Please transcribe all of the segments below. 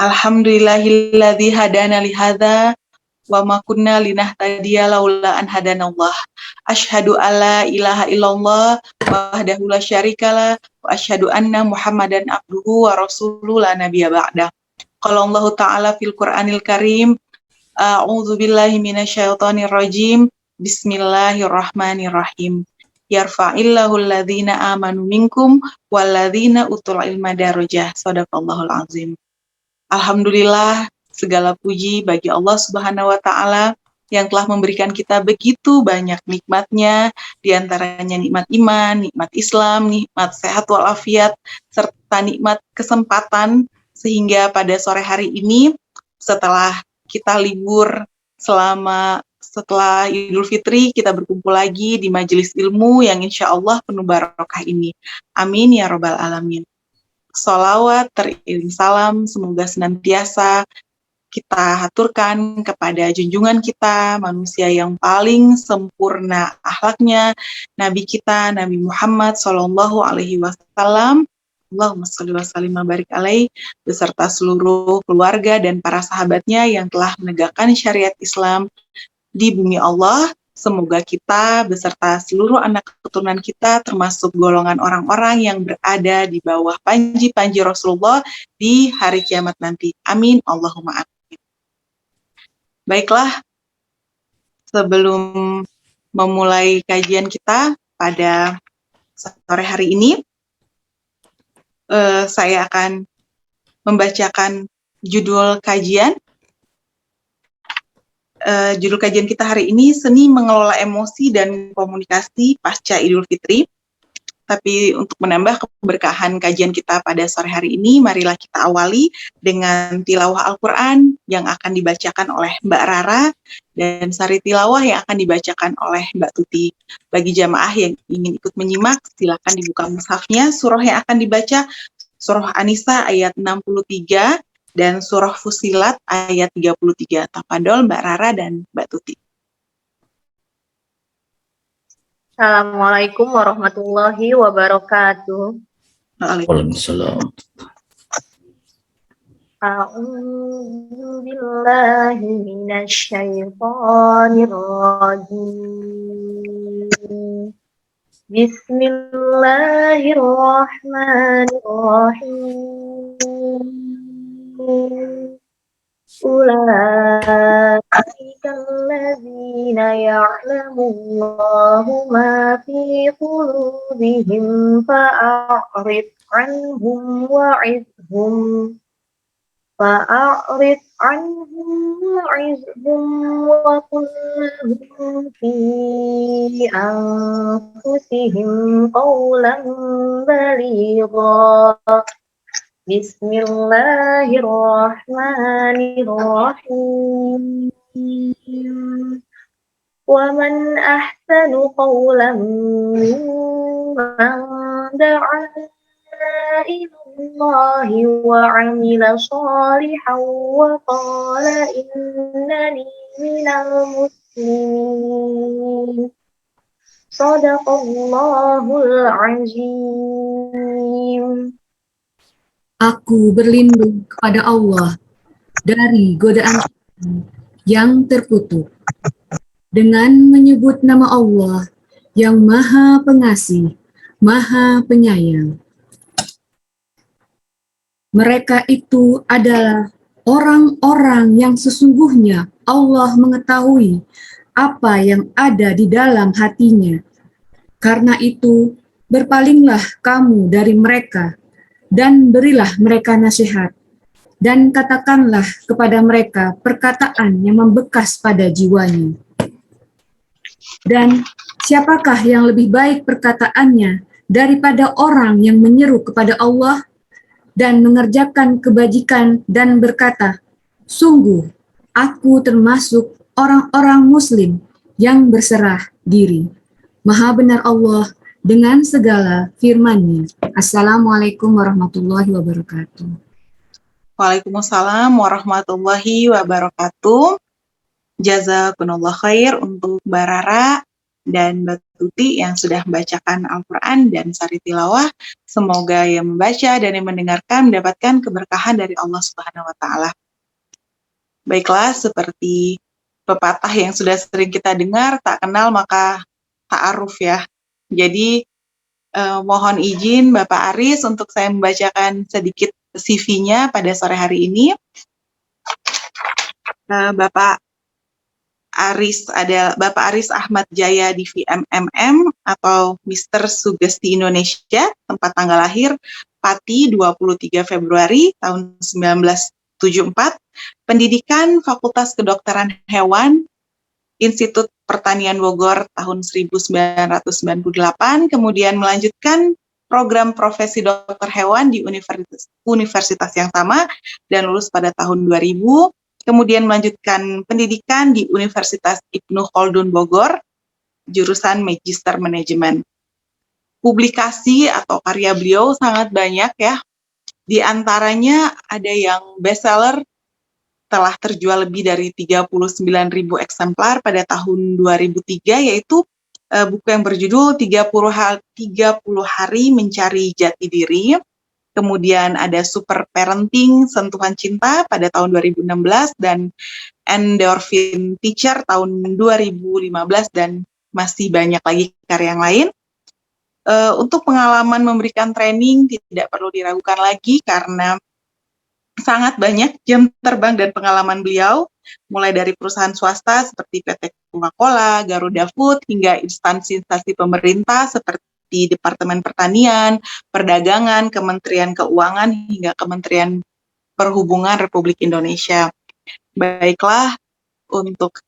Alhamdulillahilladzi hadana li hadza wa ma kunna linahtadiya laula an hadanallah. Asyhadu alla ilaha illallah wahdahu la syarikalah wa asyhadu anna Muhammadan abduhu wa rasuluhu la nabiyya ba'da. Qala Allah Ta'ala fil Qur'anil Karim, a'udzu billahi minasyaitonir rajim. Bismillahirrahmanirrahim. Yarfa'illahu alladzina amanu minkum walladzina utul ilma darajah. Shadaqallahul azim. Alhamdulillah, segala puji bagi Allah Subhanahu wa Ta'ala yang telah memberikan kita begitu banyak nikmatnya, diantaranya nikmat iman, nikmat Islam, nikmat sehat walafiat, serta nikmat kesempatan, sehingga pada sore hari ini, setelah kita libur setelah Idul Fitri, kita berkumpul lagi di majelis ilmu yang insya Allah penuh barokah ini. Amin ya Rabbal Alamin. Sholawat teriring salam semoga senantiasa kita haturkan kepada junjungan kita, manusia yang paling sempurna akhlaknya, Nabi kita, Nabi Muhammad Sallallahu Alaihi Wasallam. Allahumma sholli wa sallim wa barik alaih, beserta seluruh keluarga dan para sahabatnya yang telah menegakkan syariat Islam di bumi Allah. Semoga kita beserta seluruh anak keturunan kita termasuk golongan orang-orang yang berada di bawah panji-panji Rasulullah di hari kiamat nanti. Amin. Allahumma amin. Baiklah, sebelum memulai kajian kita pada sore hari ini, saya akan membacakan judul kajian. Judul kajian kita hari ini, Seni Mengelola Emosi dan Komunikasi Pasca Idul Fitri. Tapi untuk menambah keberkahan kajian kita pada sore hari ini, marilah kita awali dengan tilawah Al-Quran yang akan dibacakan oleh Mbak Rara dan sari tilawah yang akan dibacakan oleh Mbak Tuti. Bagi jamaah yang ingin ikut menyimak, silakan dibuka mushafnya. Surah yang akan dibaca, Surah An-Nisa ayat 63, dan Surah Fusilat ayat 33. Tafadhol Mbak Rara dan Mbak Tuti. Assalamualaikum warahmatullahi wabarakatuh. Waalaikumsalam. A'udzu billahi minasyaitonir rajim. Bismillahirrahmanirrahim. Ulaika alladzina ya'lamullahu ma fi qulubihim fa'rid anhum wa'izhum wa qul lahum fi anfusihim qawlan baligha. Bismillahirrahmanirrahim. Wa man ahsanu qawlan mimman da'a ilallahi wa 'amila shalihan wa qala innani minal muslimin. Shadaqallahul azim. Aku berlindung kepada Allah dari godaan syaitan yang terkutuk dengan menyebut nama Allah yang Maha Pengasih, Maha Penyayang. Mereka itu adalah orang-orang yang sesungguhnya Allah mengetahui apa yang ada di dalam hatinya. Karena itu, berpalinglah kamu dari mereka dan berilah mereka nasihat, dan katakanlah kepada mereka perkataan yang membekas pada jiwanya. Dan siapakah yang lebih baik perkataannya daripada orang yang menyeru kepada Allah dan mengerjakan kebajikan dan berkata, sungguh aku termasuk orang-orang muslim yang berserah diri. Maha benar Allah dengan segala firman-Nya. Assalamualaikum warahmatullahi wabarakatuh. Waalaikumsalam warahmatullahi wabarakatuh. Jazakumullah khair untuk Mbak Rara dan Mbak Tuti yang sudah membacakan Al-Quran dan Sari Tilawah. Semoga yang membaca dan yang mendengarkan mendapatkan keberkahan dari Allah Subhanahu wa Ta'ala. Baiklah, seperti pepatah yang sudah sering kita dengar, tak kenal maka ta'aruf ya. Jadi mohon izin Bapak Aris untuk saya membacakan sedikit CV-nya pada sore hari ini. Bapak Aris Ahmad Jaya Divi MMM atau Mr. Sugesti Indonesia, tempat tanggal lahir Pati 23 Februari tahun 1974, pendidikan Fakultas Kedokteran Hewan Institut Pertanian Bogor tahun 1998, kemudian melanjutkan program profesi dokter hewan di universitas yang sama dan lulus pada tahun 2000. Kemudian melanjutkan pendidikan di Universitas Ibnu Khaldun Bogor, jurusan Magister Manajemen. Publikasi atau karya beliau sangat banyak ya. Di antaranya ada yang bestseller, telah terjual lebih dari 39.000 eksemplar pada tahun 2003, yaitu buku yang berjudul 30 Hari Mencari Jati Diri. Kemudian ada Super Parenting, Sentuhan Cinta pada tahun 2016, dan Endorphin Teacher tahun 2015, dan masih banyak lagi karya yang lain. Untuk pengalaman memberikan training tidak perlu diragukan lagi karena sangat banyak jam terbang dan pengalaman beliau, mulai dari perusahaan swasta seperti PT Coca-Cola, Garuda Food, hingga instansi-instansi pemerintah seperti Departemen Pertanian, Perdagangan, Kementerian Keuangan, hingga Kementerian Perhubungan Republik Indonesia. Baiklah, untuk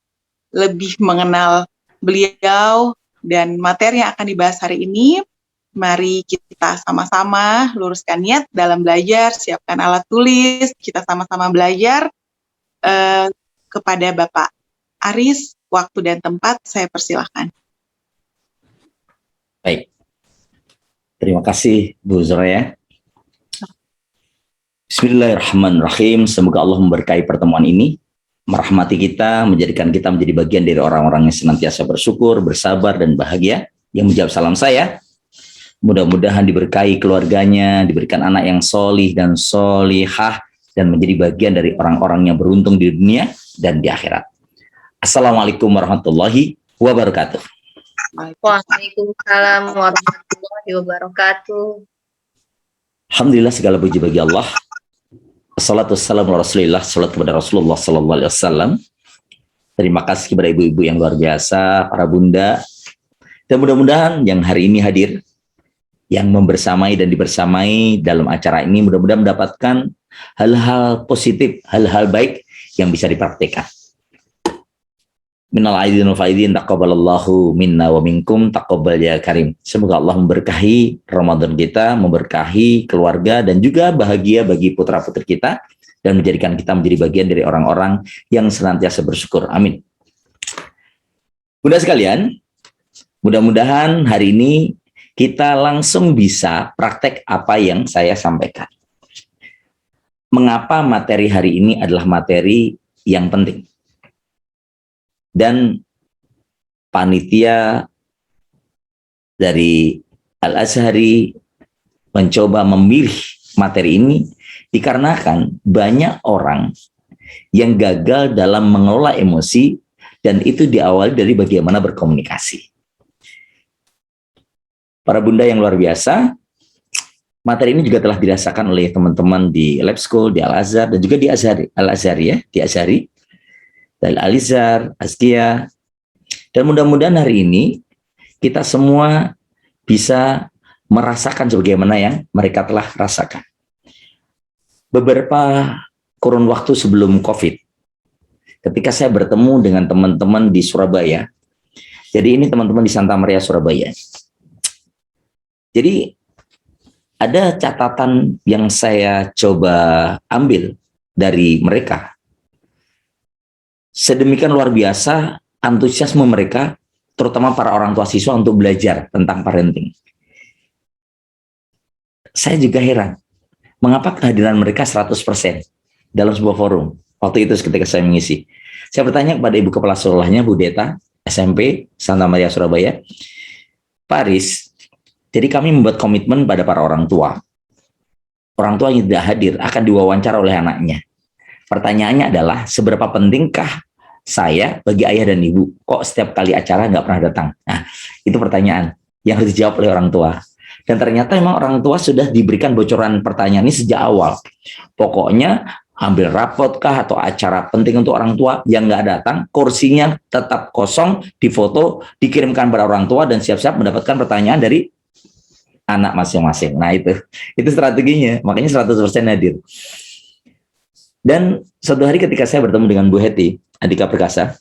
lebih mengenal beliau dan materi yang akan dibahas hari ini, mari kita sama-sama luruskan niat dalam belajar, siapkan alat tulis, kita sama-sama belajar. Kepada Bapak Aris, waktu dan tempat saya persilahkan. Baik. Terima kasih Bu Zoraya. Bismillahirrahmanirrahim. Semoga Allah memberkahi pertemuan ini, merahmati kita, menjadikan kita menjadi bagian dari orang-orang yang senantiasa bersyukur, bersabar, dan bahagia. Yang menjawab salam saya, mudah-mudahan diberkahi keluarganya, diberikan anak yang solih dan solihah, dan menjadi bagian dari orang-orang yang beruntung di dunia dan di akhirat. Assalamualaikum warahmatullahi wabarakatuh. Waalaikumsalam warahmatullahi wabarakatuh. Alhamdulillah, segala puji bagi Allah. Assalatu wassalamu ala Rasulillah, salat kepada Rasulullah sallallahu alaihi wasallam. Terima kasih kepada ibu-ibu yang luar biasa, para bunda. Dan mudah-mudahan yang hari ini hadir, yang membersamai dan dibersamai dalam acara ini, mudah-mudahan mendapatkan hal-hal positif, hal-hal baik yang bisa dipraktikkan. Minal aidin wal faidin, taqabbalallahu minna wa minkum, taqabbal ya karim. Semoga Allah memberkahi Ramadan kita, memberkahi keluarga, dan juga bahagia bagi putra-putri kita, dan menjadikan kita menjadi bagian dari orang-orang yang senantiasa bersyukur. Amin. Bunda sekalian, mudah-mudahan hari ini kita langsung bisa praktek apa yang saya sampaikan. Mengapa materi hari ini adalah materi yang penting? Dan panitia dari Al-Azhari mencoba memilih materi ini dikarenakan banyak orang yang gagal dalam mengelola emosi, dan itu diawali dari bagaimana berkomunikasi. Para bunda yang luar biasa, materi ini juga telah dirasakan oleh teman-teman di Lab School, di Al-Azhar, dan juga di Al-Azhari ya, di Azhari, dari Al-Azhar, Azkia. Dan mudah-mudahan hari ini kita semua bisa merasakan sebagaimana yang mereka telah rasakan. Beberapa kurun waktu sebelum COVID, ketika saya bertemu dengan teman-teman di Surabaya, jadi ini teman-teman di Santa Maria, Surabaya. Jadi ada catatan yang saya coba ambil dari mereka. Sedemikian luar biasa antusiasme mereka, terutama para orang tua siswa, untuk belajar tentang parenting. Saya juga heran, mengapa kehadiran mereka 100% dalam sebuah forum. Waktu itu ketika saya mengisi, saya bertanya kepada Ibu Kepala Sekolahnya, Bu Deta, SMP Santa Maria Surabaya. Pak Aris, jadi kami membuat komitmen pada para orang tua. Orang tua yang tidak hadir akan diwawancara oleh anaknya. Pertanyaannya adalah, seberapa pentingkah saya bagi ayah dan ibu? Kok setiap kali acara nggak pernah datang? Nah, itu pertanyaan yang harus dijawab oleh orang tua. Dan ternyata memang orang tua sudah diberikan bocoran pertanyaan ini sejak awal. Pokoknya ambil rapot kah atau acara penting untuk orang tua yang nggak datang, kursinya tetap kosong, difoto, dikirimkan pada orang tua dan siap-siap mendapatkan pertanyaan dari anak masing-masing. Nah itu strateginya, makanya 100% hadir. Dan suatu hari ketika saya bertemu dengan Bu Heti Andika Perkasa,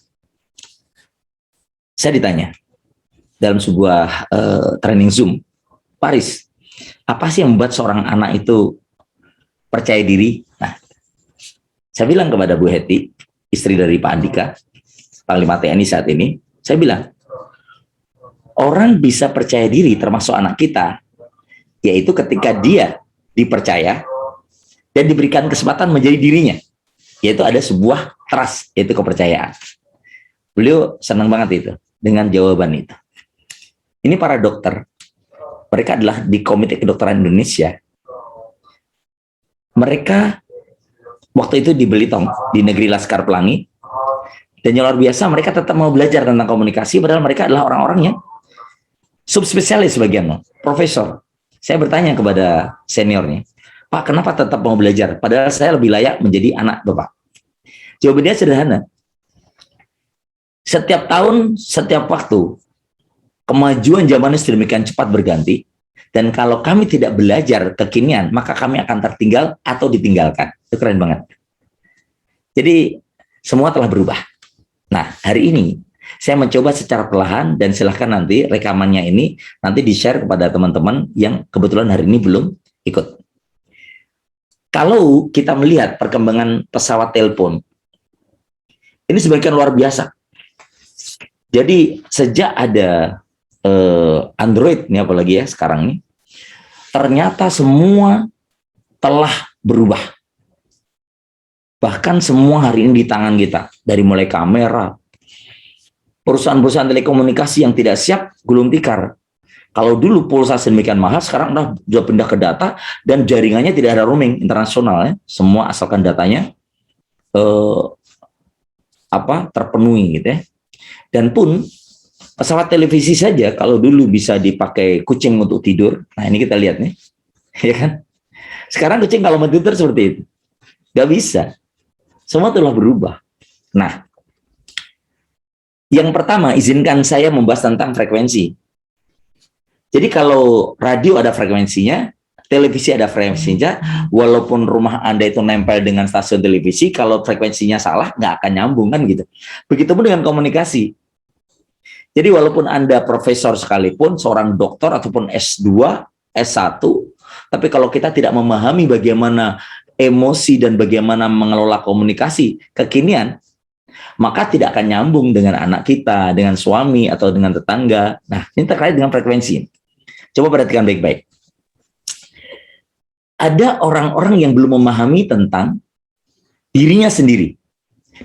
saya ditanya dalam sebuah training Zoom, Pak Aris, apa sih yang membuat seorang anak itu percaya diri? Nah, saya bilang kepada Bu Heti, istri dari Pak Andika, Panglima TNI saat ini, saya bilang, orang bisa percaya diri termasuk anak kita, yaitu ketika dia dipercaya dan diberikan kesempatan menjadi dirinya, yaitu ada sebuah trust, yaitu kepercayaan. Beliau senang banget itu dengan jawaban itu. Ini para dokter, mereka adalah di Komite Kedokteran Indonesia. Mereka waktu itu di Belitung, di negeri Laskar Pelangi, dan yang luar biasa, mereka tetap mau belajar tentang komunikasi, padahal mereka adalah orang-orang yang subspesialis sebagian, profesor. Saya bertanya kepada seniornya, Pak, kenapa tetap mau belajar? Padahal saya lebih layak menjadi anak Bapak. Jawabannya sederhana. Setiap tahun, setiap waktu, kemajuan zamannya sedemikian cepat berganti, dan kalau kami tidak belajar kekinian, maka kami akan tertinggal atau ditinggalkan. Itu keren banget. Jadi, semua telah berubah. Nah, hari ini, saya mencoba secara perlahan, dan silahkan nanti rekamannya ini nanti di-share kepada teman-teman yang kebetulan hari ini belum ikut. Kalau kita melihat perkembangan pesawat telepon, ini sebagian luar biasa. Jadi sejak ada Android, ini apalagi ya sekarang ini, ternyata semua telah berubah. Bahkan semua hari ini di tangan kita, dari mulai kamera, perusahaan-perusahaan telekomunikasi yang tidak siap gulung tikar. Kalau dulu pulsa sedemikian mahal, sekarang sudah pindah ke data dan jaringannya tidak ada roaming internasional ya. Semua asalkan datanya terpenuhi gitu ya. Dan pun pesawat televisi saja kalau dulu bisa dipakai kucing untuk tidur. Nah, ini kita lihat nih. Ya kan? Sekarang kucing kalau mau tidur seperti itu. Nggak bisa. Semua telah berubah. Nah, yang pertama, izinkan saya membahas tentang frekuensi. Jadi kalau radio ada frekuensinya, televisi ada frekuensinya, walaupun rumah Anda itu nempel dengan stasiun televisi, kalau frekuensinya salah, nggak akan nyambung kan gitu. Begitupun dengan komunikasi. Jadi walaupun Anda profesor sekalipun, seorang doktor ataupun S2, S1, tapi kalau kita tidak memahami bagaimana emosi dan bagaimana mengelola komunikasi kekinian, maka tidak akan nyambung dengan anak kita, dengan suami, atau dengan tetangga. Nah, ini terkait dengan frekuensi. Coba perhatikan baik-baik. Ada orang-orang yang belum memahami tentang dirinya sendiri,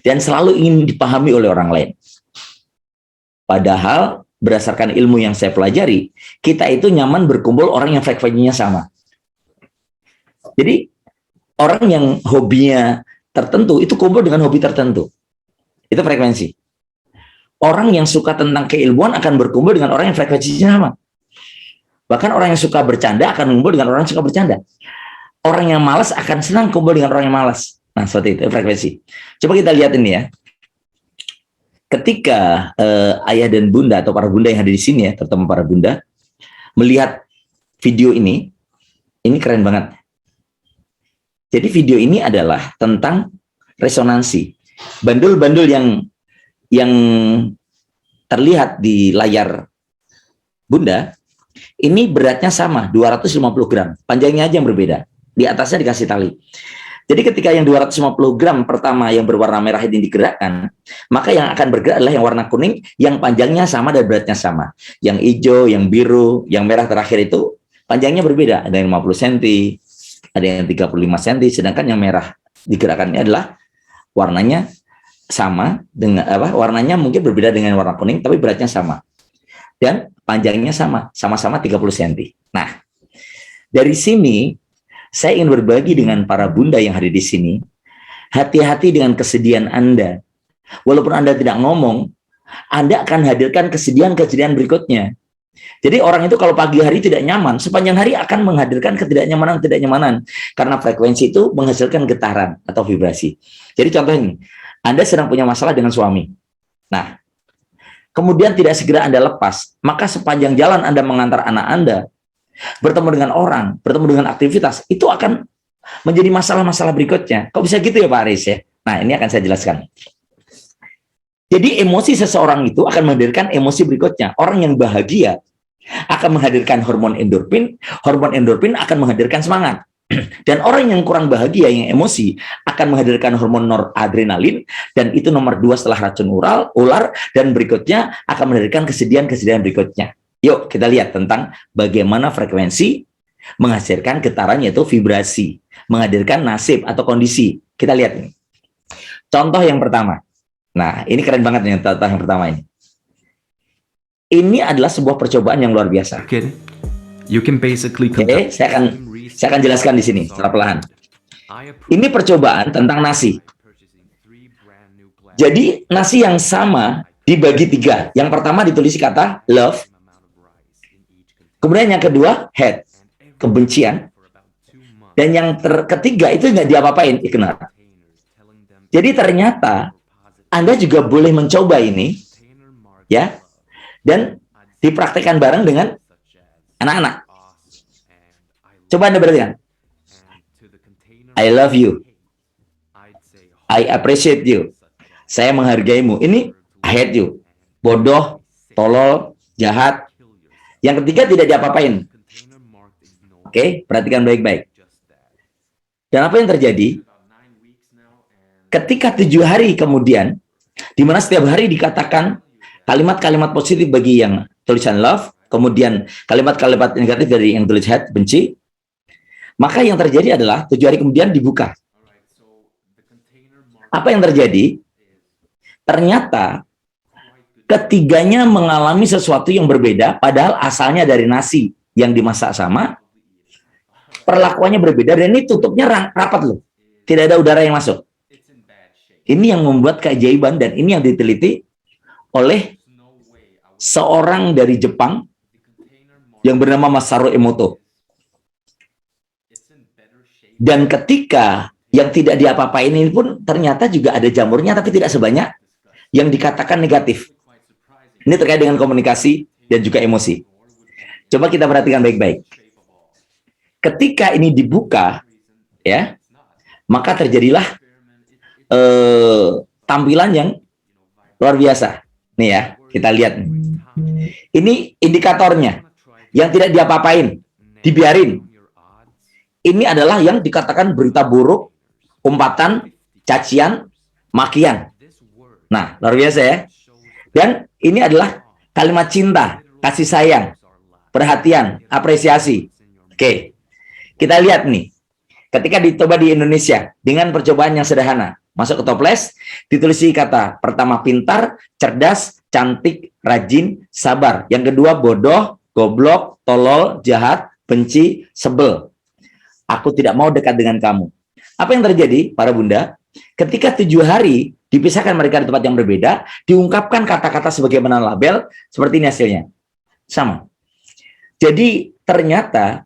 dan selalu ingin dipahami oleh orang lain. Padahal, berdasarkan ilmu yang saya pelajari, kita itu nyaman berkumpul orang yang frekuensinya sama. Jadi, orang yang hobinya tertentu, itu kumpul dengan hobi tertentu. Itu frekuensi. Orang yang suka tentang keilmuan akan berkumpul dengan orang yang frekuensinya sama. Bahkan orang yang suka bercanda akan kumpul dengan orang yang suka bercanda. Orang yang malas akan senang kumpul dengan orang yang malas. Nah, seperti itu frekuensi. Coba kita lihat ini ya. Ketika ayah dan bunda atau para bunda yang ada di sini ya, terutama para bunda, melihat video ini keren banget. Jadi video ini adalah tentang resonansi. Bandul-bandul yang terlihat di layar bunda, ini beratnya sama, 250 gram. Panjangnya aja yang berbeda. Di atasnya dikasih tali. Jadi ketika yang 250 gram pertama yang berwarna merah ini digerakkan, maka yang akan bergerak adalah yang warna kuning, yang panjangnya sama dan beratnya sama. Yang hijau, yang biru, yang merah terakhir itu panjangnya berbeda. Ada yang 50 cm, ada yang 35 cm, sedangkan yang merah digerakkannya adalah warnanya sama dengan warnanya mungkin berbeda dengan warna kuning, tapi beratnya sama. Dan panjangnya sama-sama 30 cm. Nah, dari sini saya ingin berbagi dengan para bunda yang hadir di sini. Hati-hati dengan kesedihan Anda. Walaupun Anda tidak ngomong, Anda akan hadirkan kesedihan-kesedihan berikutnya. Jadi orang itu kalau pagi hari tidak nyaman, sepanjang hari akan menghadirkan ketidaknyamanan. Karena frekuensi itu menghasilkan getaran atau vibrasi. Jadi contoh ini, Anda sedang punya masalah dengan suami. Nah, kemudian tidak segera Anda lepas, maka sepanjang jalan Anda mengantar anak Anda, bertemu dengan orang, bertemu dengan aktivitas, itu akan menjadi masalah-masalah berikutnya. Kok bisa gitu ya Pak Aris ya? Nah, ini akan saya jelaskan. Jadi emosi seseorang itu akan menghadirkan emosi berikutnya. Orang yang bahagia akan menghadirkan hormon endorfin akan menghadirkan semangat. Dan orang yang kurang bahagia, yang emosi, akan menghadirkan hormon noradrenalin, dan itu nomor 2 setelah racun ular, dan berikutnya akan menghadirkan kesedihan-kesedihan berikutnya. Yuk kita lihat tentang bagaimana frekuensi menghasilkan getaran, yaitu vibrasi, menghadirkan nasib atau kondisi. Kita lihat ini. Contoh yang pertama. Nah, ini keren banget nih contoh yang pertama ini. Ini adalah sebuah percobaan yang luar biasa. You can basically Oke, saya akan jelaskan di sini secara perlahan. Ini percobaan tentang nasi. Jadi nasi yang sama dibagi 3. Yang pertama ditulis kata love. Kemudian yang kedua hate, kebencian. Dan yang ketiga itu nggak diapa-apain, ignore. Jadi ternyata Anda juga boleh mencoba ini, ya, dan dipraktekkan bareng dengan anak-anak. Coba Anda perhatikan. I love you. I appreciate you. Saya menghargaimu. Ini I hate you. Bodoh, tolol, jahat. Yang ketiga tidak diapa-apain. Oke, perhatikan baik-baik. Dan apa yang terjadi? Ketika 7 hari kemudian, di mana setiap hari dikatakan kalimat-kalimat positif bagi yang tulisan love, kemudian kalimat-kalimat negatif dari yang tulis hate, benci, maka yang terjadi adalah 7 hari kemudian dibuka. Apa yang terjadi? Ternyata ketiganya mengalami sesuatu yang berbeda, padahal asalnya dari nasi yang dimasak sama, perlakuannya berbeda, dan ini tutupnya rapat loh, tidak ada udara yang masuk. Ini yang membuat keajaiban, dan ini yang diteliti oleh seorang dari Jepang yang bernama Masaru Emoto. Dan ketika yang tidak diapa-apain ini pun ternyata juga ada jamurnya, tapi tidak sebanyak yang dikatakan negatif. Ini terkait dengan komunikasi dan juga emosi. Coba kita perhatikan baik-baik. Ketika ini dibuka, ya, maka terjadilah tampilan yang luar biasa. Nih ya, kita lihat. Ini indikatornya. Yang tidak diapa-apain, dibiarin. Ini adalah yang dikatakan berita buruk, umpatan, cacian, makian. Nah, luar biasa ya. Dan ini adalah kalimat cinta, kasih sayang, perhatian, apresiasi. Oke, kita lihat nih. Ketika dicoba di Indonesia dengan percobaan yang sederhana, masuk ke toples, ditulis kata pertama pintar, cerdas, cantik, rajin, sabar. Yang kedua bodoh, goblok, tolol, jahat, benci, sebel. Aku tidak mau dekat dengan kamu. Apa yang terjadi, para bunda? Ketika 7 hari dipisahkan mereka di tempat yang berbeda, diungkapkan kata-kata sebagaimana label, seperti ini hasilnya. Sama. Jadi ternyata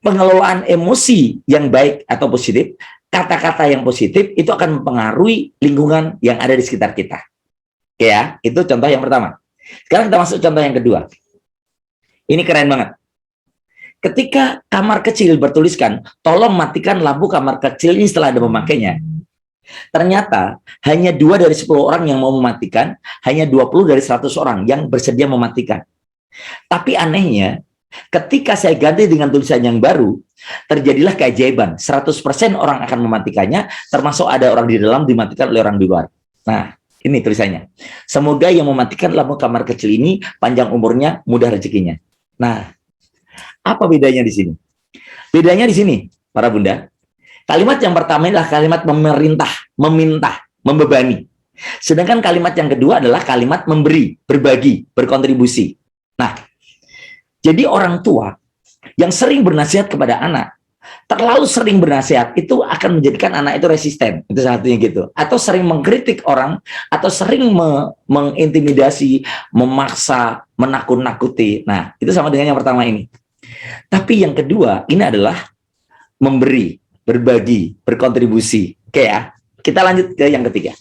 pengelolaan emosi yang baik atau positif, kata-kata yang positif itu akan mempengaruhi lingkungan yang ada di sekitar kita. Oke ya, itu contoh yang pertama. Sekarang kita masuk contoh yang kedua. Ini keren banget. Ketika kamar kecil bertuliskan, tolong matikan lampu kamar kecil ini setelah Anda memakainya. Ternyata hanya 2 dari 10 orang yang mau mematikan, hanya 20 dari 100 orang yang bersedia mematikan. Tapi anehnya, ketika saya ganti dengan tulisan yang baru, terjadilah keajaiban. 100% orang akan mematikannya, termasuk ada orang di dalam dimatikan oleh orang di luar. Nah, ini tulisannya. Semoga yang mematikan lampu kamar kecil ini panjang umurnya, mudah rezekinya. Nah, apa bedanya di sini? Bedanya di sini, para bunda. Kalimat yang pertama adalah kalimat memerintah, meminta, membebani. Sedangkan kalimat yang kedua adalah kalimat memberi, berbagi, berkontribusi. Nah, jadi orang tua yang sering bernasihat kepada anak, terlalu sering bernasihat itu akan menjadikan anak itu resisten. Itu satunya gitu. Atau sering mengkritik orang, atau sering mengintimidasi, memaksa, menakut-nakuti. Nah, itu sama dengan yang pertama ini. Tapi yang kedua, ini adalah memberi, berbagi, berkontribusi. Oke ya, kita lanjut ke yang ketiga.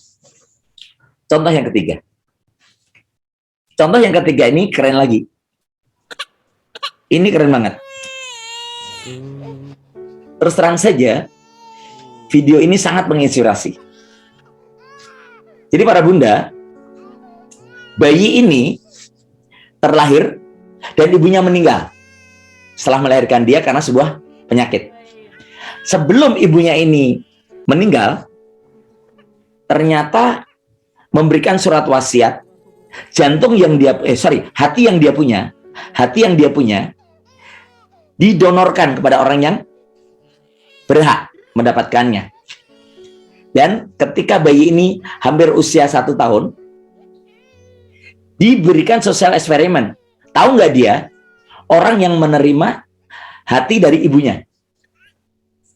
Contoh yang ketiga. Contoh yang ketiga ini keren lagi. Ini keren banget. Terus terang saja, video ini sangat menginspirasi. Jadi para bunda, bayi ini terlahir dan ibunya meninggal setelah melahirkan dia karena sebuah penyakit. Sebelum ibunya ini meninggal, ternyata memberikan surat wasiat, hati yang dia punya didonorkan kepada orang yang berhak mendapatkannya. Dan ketika bayi ini hampir usia 1 tahun, diberikan sosial eksperimen. Tahu nggak dia orang yang menerima hati dari ibunya?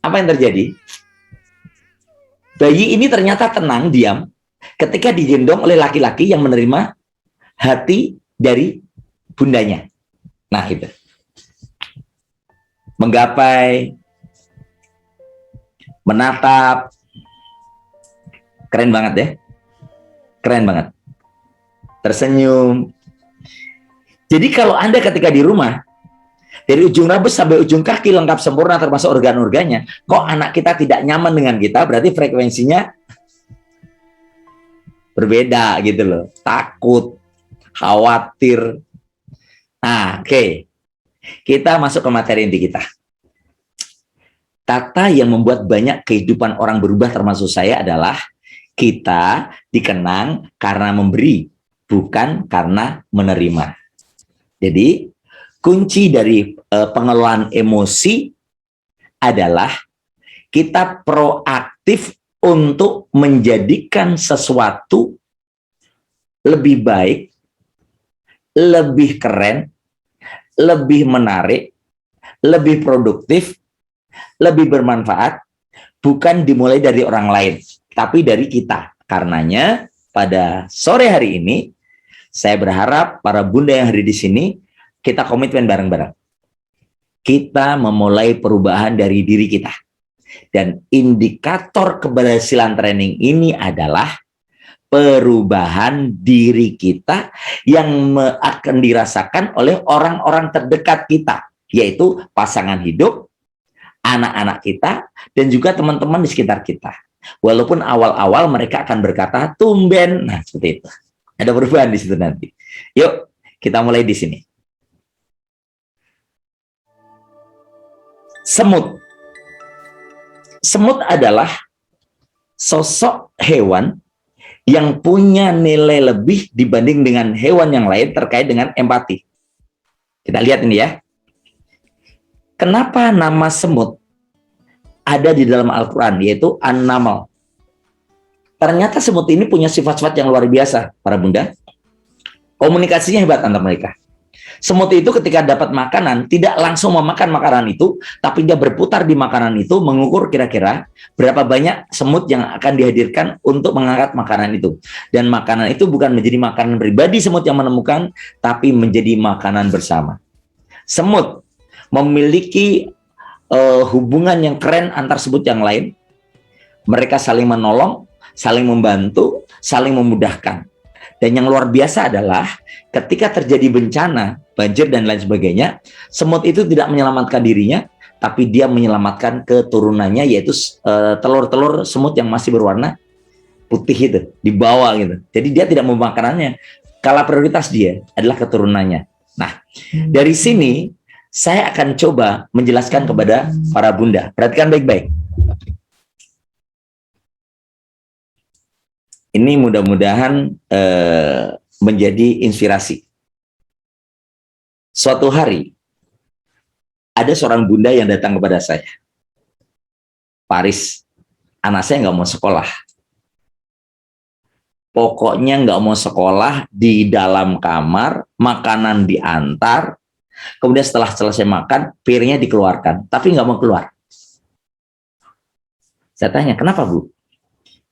Apa yang terjadi? Bayi ini ternyata tenang, diam, ketika digendong oleh laki-laki yang menerima hati dari bundanya. Nah, itu. Menggapai, menatap. Keren banget ya. Keren banget. Tersenyum. Jadi kalau Anda ketika di rumah, dari ujung rambut sampai ujung kaki lengkap sempurna termasuk organ-organnya, kok anak kita tidak nyaman dengan kita, berarti frekuensinya berbeda gitu loh. Takut, khawatir. Nah, oke. Kita masuk ke materi inti kita. Kata yang membuat banyak kehidupan orang berubah termasuk saya adalah kita dikenang karena memberi, bukan karena menerima. Jadi, kunci dari pengelolaan emosi adalah kita proaktif untuk menjadikan sesuatu lebih baik, lebih keren, lebih menarik, lebih produktif, lebih bermanfaat, bukan dimulai dari orang lain, tapi dari kita. Karenanya, pada sore hari ini, saya berharap para bunda yang hadir di sini, kita komitmen bareng-bareng. Kita memulai perubahan dari diri kita. Dan indikator keberhasilan training ini adalah perubahan diri kita yang akan dirasakan oleh orang-orang terdekat kita, yaitu pasangan hidup, anak-anak kita, dan juga teman-teman di sekitar kita. Walaupun awal-awal mereka akan berkata, tumben, nah seperti itu. Ada perubahan di situ nanti. Yuk, kita mulai di sini. Semut. Semut adalah sosok hewan yang punya nilai lebih dibanding dengan hewan yang lain terkait dengan empati. Kita lihat ini ya. Kenapa nama semut ada di dalam Al-Quran, yaitu An-Namal. Ternyata semut ini punya sifat-sifat yang luar biasa, para bunda. Komunikasinya hebat antar mereka. Semut itu ketika dapat makanan, tidak langsung memakan makanan itu, tapi dia berputar di makanan itu, mengukur kira-kira berapa banyak semut yang akan dihadirkan untuk mengangkat makanan itu. Dan makanan itu bukan menjadi makanan pribadi semut yang menemukan, tapi menjadi makanan bersama. Semut memiliki hubungan yang keren antar semut yang lain. Mereka saling menolong, saling membantu, saling memudahkan. Dan yang luar biasa adalah ketika terjadi bencana, banjir dan lain sebagainya, semut itu tidak menyelamatkan dirinya, tapi dia menyelamatkan keturunannya, yaitu telur-telur semut yang masih berwarna putih itu, di bawah gitu. Jadi dia tidak mau makanannya. Kala prioritas dia adalah keturunannya. Nah, dari sini saya akan coba menjelaskan kepada para bunda. Perhatikan baik-baik. Ini mudah-mudahan menjadi inspirasi. Suatu hari, ada seorang bunda yang datang kepada saya. Paris, anak saya nggak mau sekolah. pokoknya nggak mau sekolah, di dalam kamar, makanan diantar, kemudian setelah selesai makan, piringnya dikeluarkan, tapi nggak mau keluar. Saya tanya, kenapa Bu?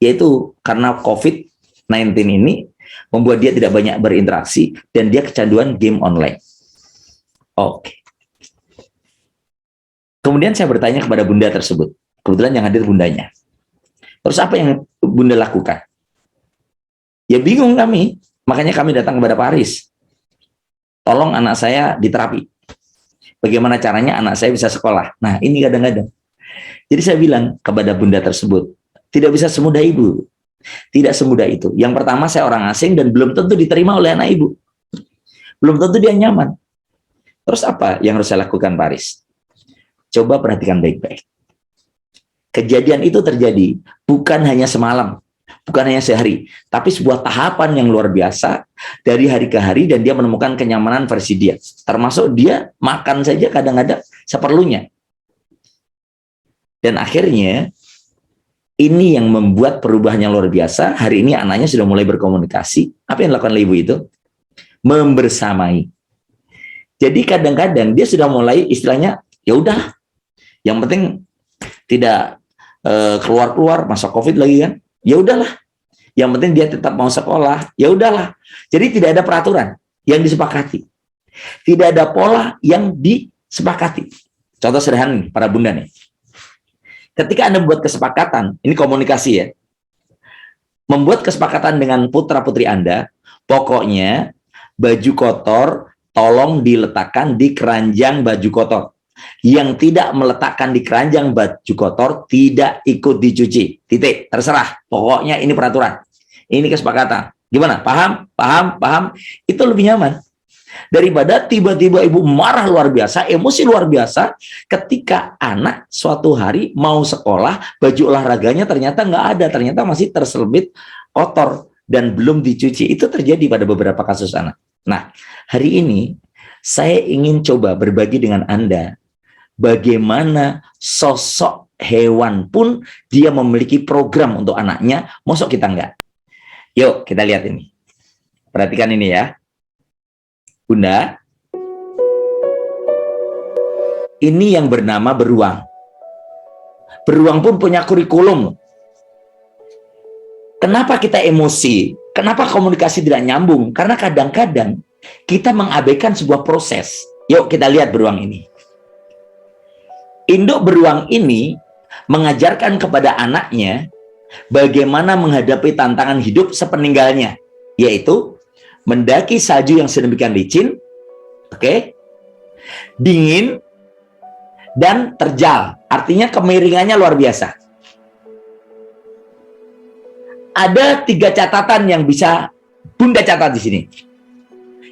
Yaitu karena COVID-19 ini membuat dia tidak banyak berinteraksi dan dia kecanduan game online. Oke. Kemudian saya bertanya kepada bunda tersebut. Kebetulan yang hadir bundanya. Terus apa yang bunda lakukan? Ya bingung kami. Makanya kami datang kepada Pak Aris. Tolong anak saya diterapi. Bagaimana caranya anak saya bisa sekolah? Nah, ini kadang-kadang. Jadi saya bilang kepada bunda tersebut, tidak bisa semudah ibu. Tidak semudah itu. Yang pertama, saya orang asing dan belum tentu diterima oleh anak ibu. Belum tentu dia nyaman. Terus apa yang harus saya lakukan, Pak Aris? Coba perhatikan baik-baik. Kejadian itu terjadi bukan hanya semalam, bukan hanya sehari, tapi sebuah tahapan yang luar biasa dari hari ke hari dan dia menemukan kenyamanan versi dia. Termasuk dia makan saja kadang-kadang seperlunya. Dan akhirnya ini yang membuat perubahan yang luar biasa. Hari ini anaknya sudah mulai berkomunikasi. Apa yang dilakukan oleh ibu itu? Membersamai. Jadi kadang-kadang dia sudah mulai istilahnya, ya udah, yang penting tidak keluar-keluar masa COVID lagi kan. Ya udahlah. Yang penting dia tetap mau sekolah. Ya udahlah. Jadi tidak ada peraturan yang disepakati. Tidak ada pola yang disepakati. Contoh sederhana nih, para bunda nih. Ketika Anda membuat kesepakatan, ini komunikasi ya. Membuat kesepakatan dengan putra-putri Anda, pokoknya baju kotor tolong diletakkan di keranjang baju kotor. Yang tidak meletakkan di keranjang baju kotor tidak ikut dicuci. Titik, terserah. Pokoknya ini peraturan. Ini kesepakatan. Gimana? Paham? Paham? Paham? Itu lebih nyaman. Daripada tiba-tiba ibu marah luar biasa, emosi luar biasa, ketika anak suatu hari mau sekolah, baju olahraganya ternyata nggak ada, ternyata masih terselebit kotor dan belum dicuci. Itu terjadi pada beberapa kasus anak. Nah, hari ini saya ingin coba berbagi dengan Anda bagaimana sosok hewan pun dia memiliki program untuk anaknya, mosok kita enggak? Yuk kita lihat ini. Perhatikan ini ya. Bunda, ini yang bernama beruang. Beruang pun punya kurikulum. Kenapa kita emosi? Kenapa komunikasi tidak nyambung? Karena kadang-kadang kita mengabaikan sebuah proses. Yuk kita lihat beruang ini. Induk beruang ini mengajarkan kepada anaknya bagaimana menghadapi tantangan hidup sepeninggalnya, yaitu mendaki salju yang sedemikian licin, dingin, dan terjal. Artinya kemiringannya luar biasa. Ada 3 catatan yang bisa Bunda catat di sini.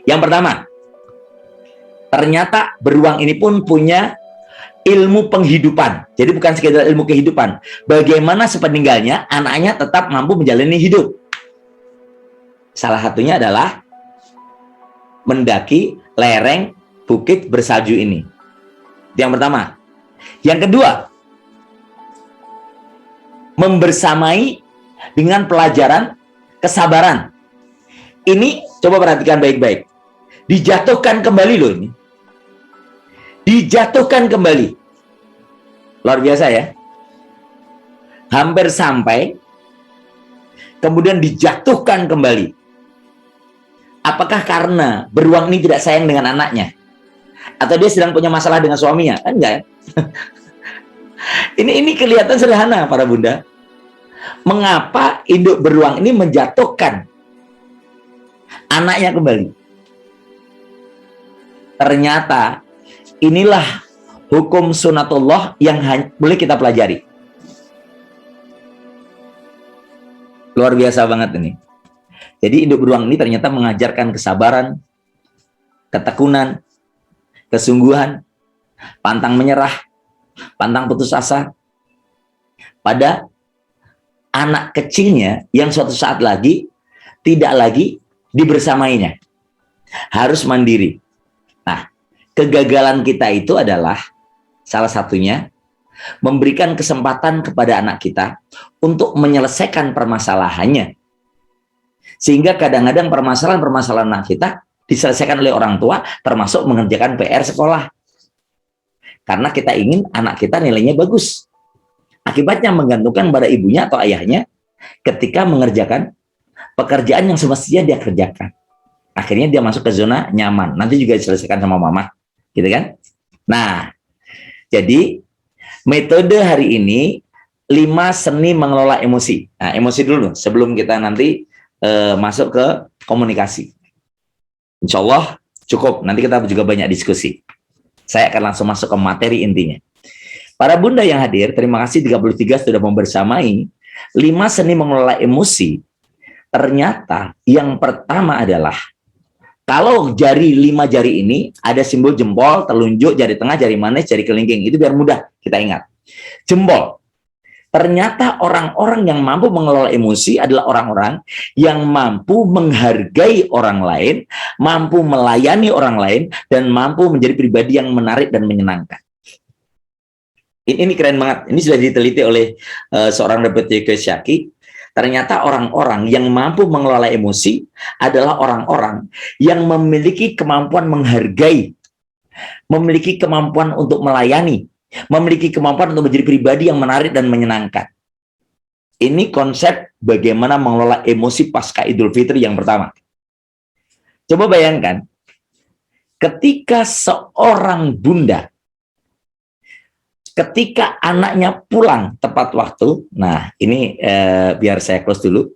Yang pertama, ternyata beruang ini pun punya ilmu penghidupan. Jadi bukan sekedar ilmu kehidupan. Bagaimana sepeninggalnya anaknya tetap mampu menjalani hidup. Salah satunya adalah mendaki lereng bukit bersalju ini. Yang pertama. Yang kedua, membersamai dengan pelajaran kesabaran. Ini coba perhatikan baik-baik. Dijatuhkan kembali loh ini. Dijatuhkan kembali. Luar biasa ya. Hampir sampai kemudian dijatuhkan kembali. Apakah karena beruang ini tidak sayang dengan anaknya? Atau dia sedang punya masalah dengan suaminya? Kan enggak ya? Ini kelihatan sederhana para bunda. Mengapa induk beruang ini menjatuhkan anaknya kembali? Ternyata inilah hukum sunatullah yang boleh kita pelajari. Luar biasa banget ini. Jadi induk beruang ini ternyata mengajarkan kesabaran, ketekunan, kesungguhan, pantang menyerah, pantang putus asa pada anak kecilnya yang suatu saat lagi tidak lagi dibersamainya. Harus mandiri. Nah, kegagalan kita itu adalah salah satunya memberikan kesempatan kepada anak kita untuk menyelesaikan permasalahannya. Sehingga kadang-kadang permasalahan-permasalahan anak kita diselesaikan oleh orang tua, termasuk mengerjakan PR sekolah. Karena kita ingin anak kita nilainya bagus. Akibatnya menggantungkan pada ibunya atau ayahnya ketika mengerjakan pekerjaan yang semestinya dia kerjakan. Akhirnya dia masuk ke zona nyaman. Nanti juga diselesaikan sama mama. Gitu kan? Nah, jadi metode hari ini 5 seni mengelola emosi. Nah, emosi dulu sebelum kita nanti masuk ke komunikasi. Insya Allah cukup. Nanti kita juga banyak diskusi. Saya akan langsung masuk ke materi intinya. Para bunda yang hadir, terima kasih 33 sudah membersamai 5 seni mengelola emosi. Ternyata yang pertama adalah kalau 5 jari ini ada simbol jempol, telunjuk, jari tengah, jari manis, jari kelingking. Itu biar mudah kita ingat. Jempol. Ternyata orang-orang yang mampu mengelola emosi adalah orang-orang yang mampu menghargai orang lain, mampu melayani orang lain, dan mampu menjadi pribadi yang menarik dan menyenangkan. Ini keren banget. Ini sudah diteliti oleh seorang Robert Kiyosaki. Ternyata orang-orang yang mampu mengelola emosi adalah orang-orang yang memiliki kemampuan menghargai, memiliki kemampuan untuk melayani, memiliki kemampuan untuk menjadi pribadi yang menarik dan menyenangkan. Ini konsep bagaimana mengelola emosi pasca Idul Fitri yang pertama. Coba bayangkan, ketika seorang bunda, ketika anaknya pulang tepat waktu, nah ini biar saya close dulu,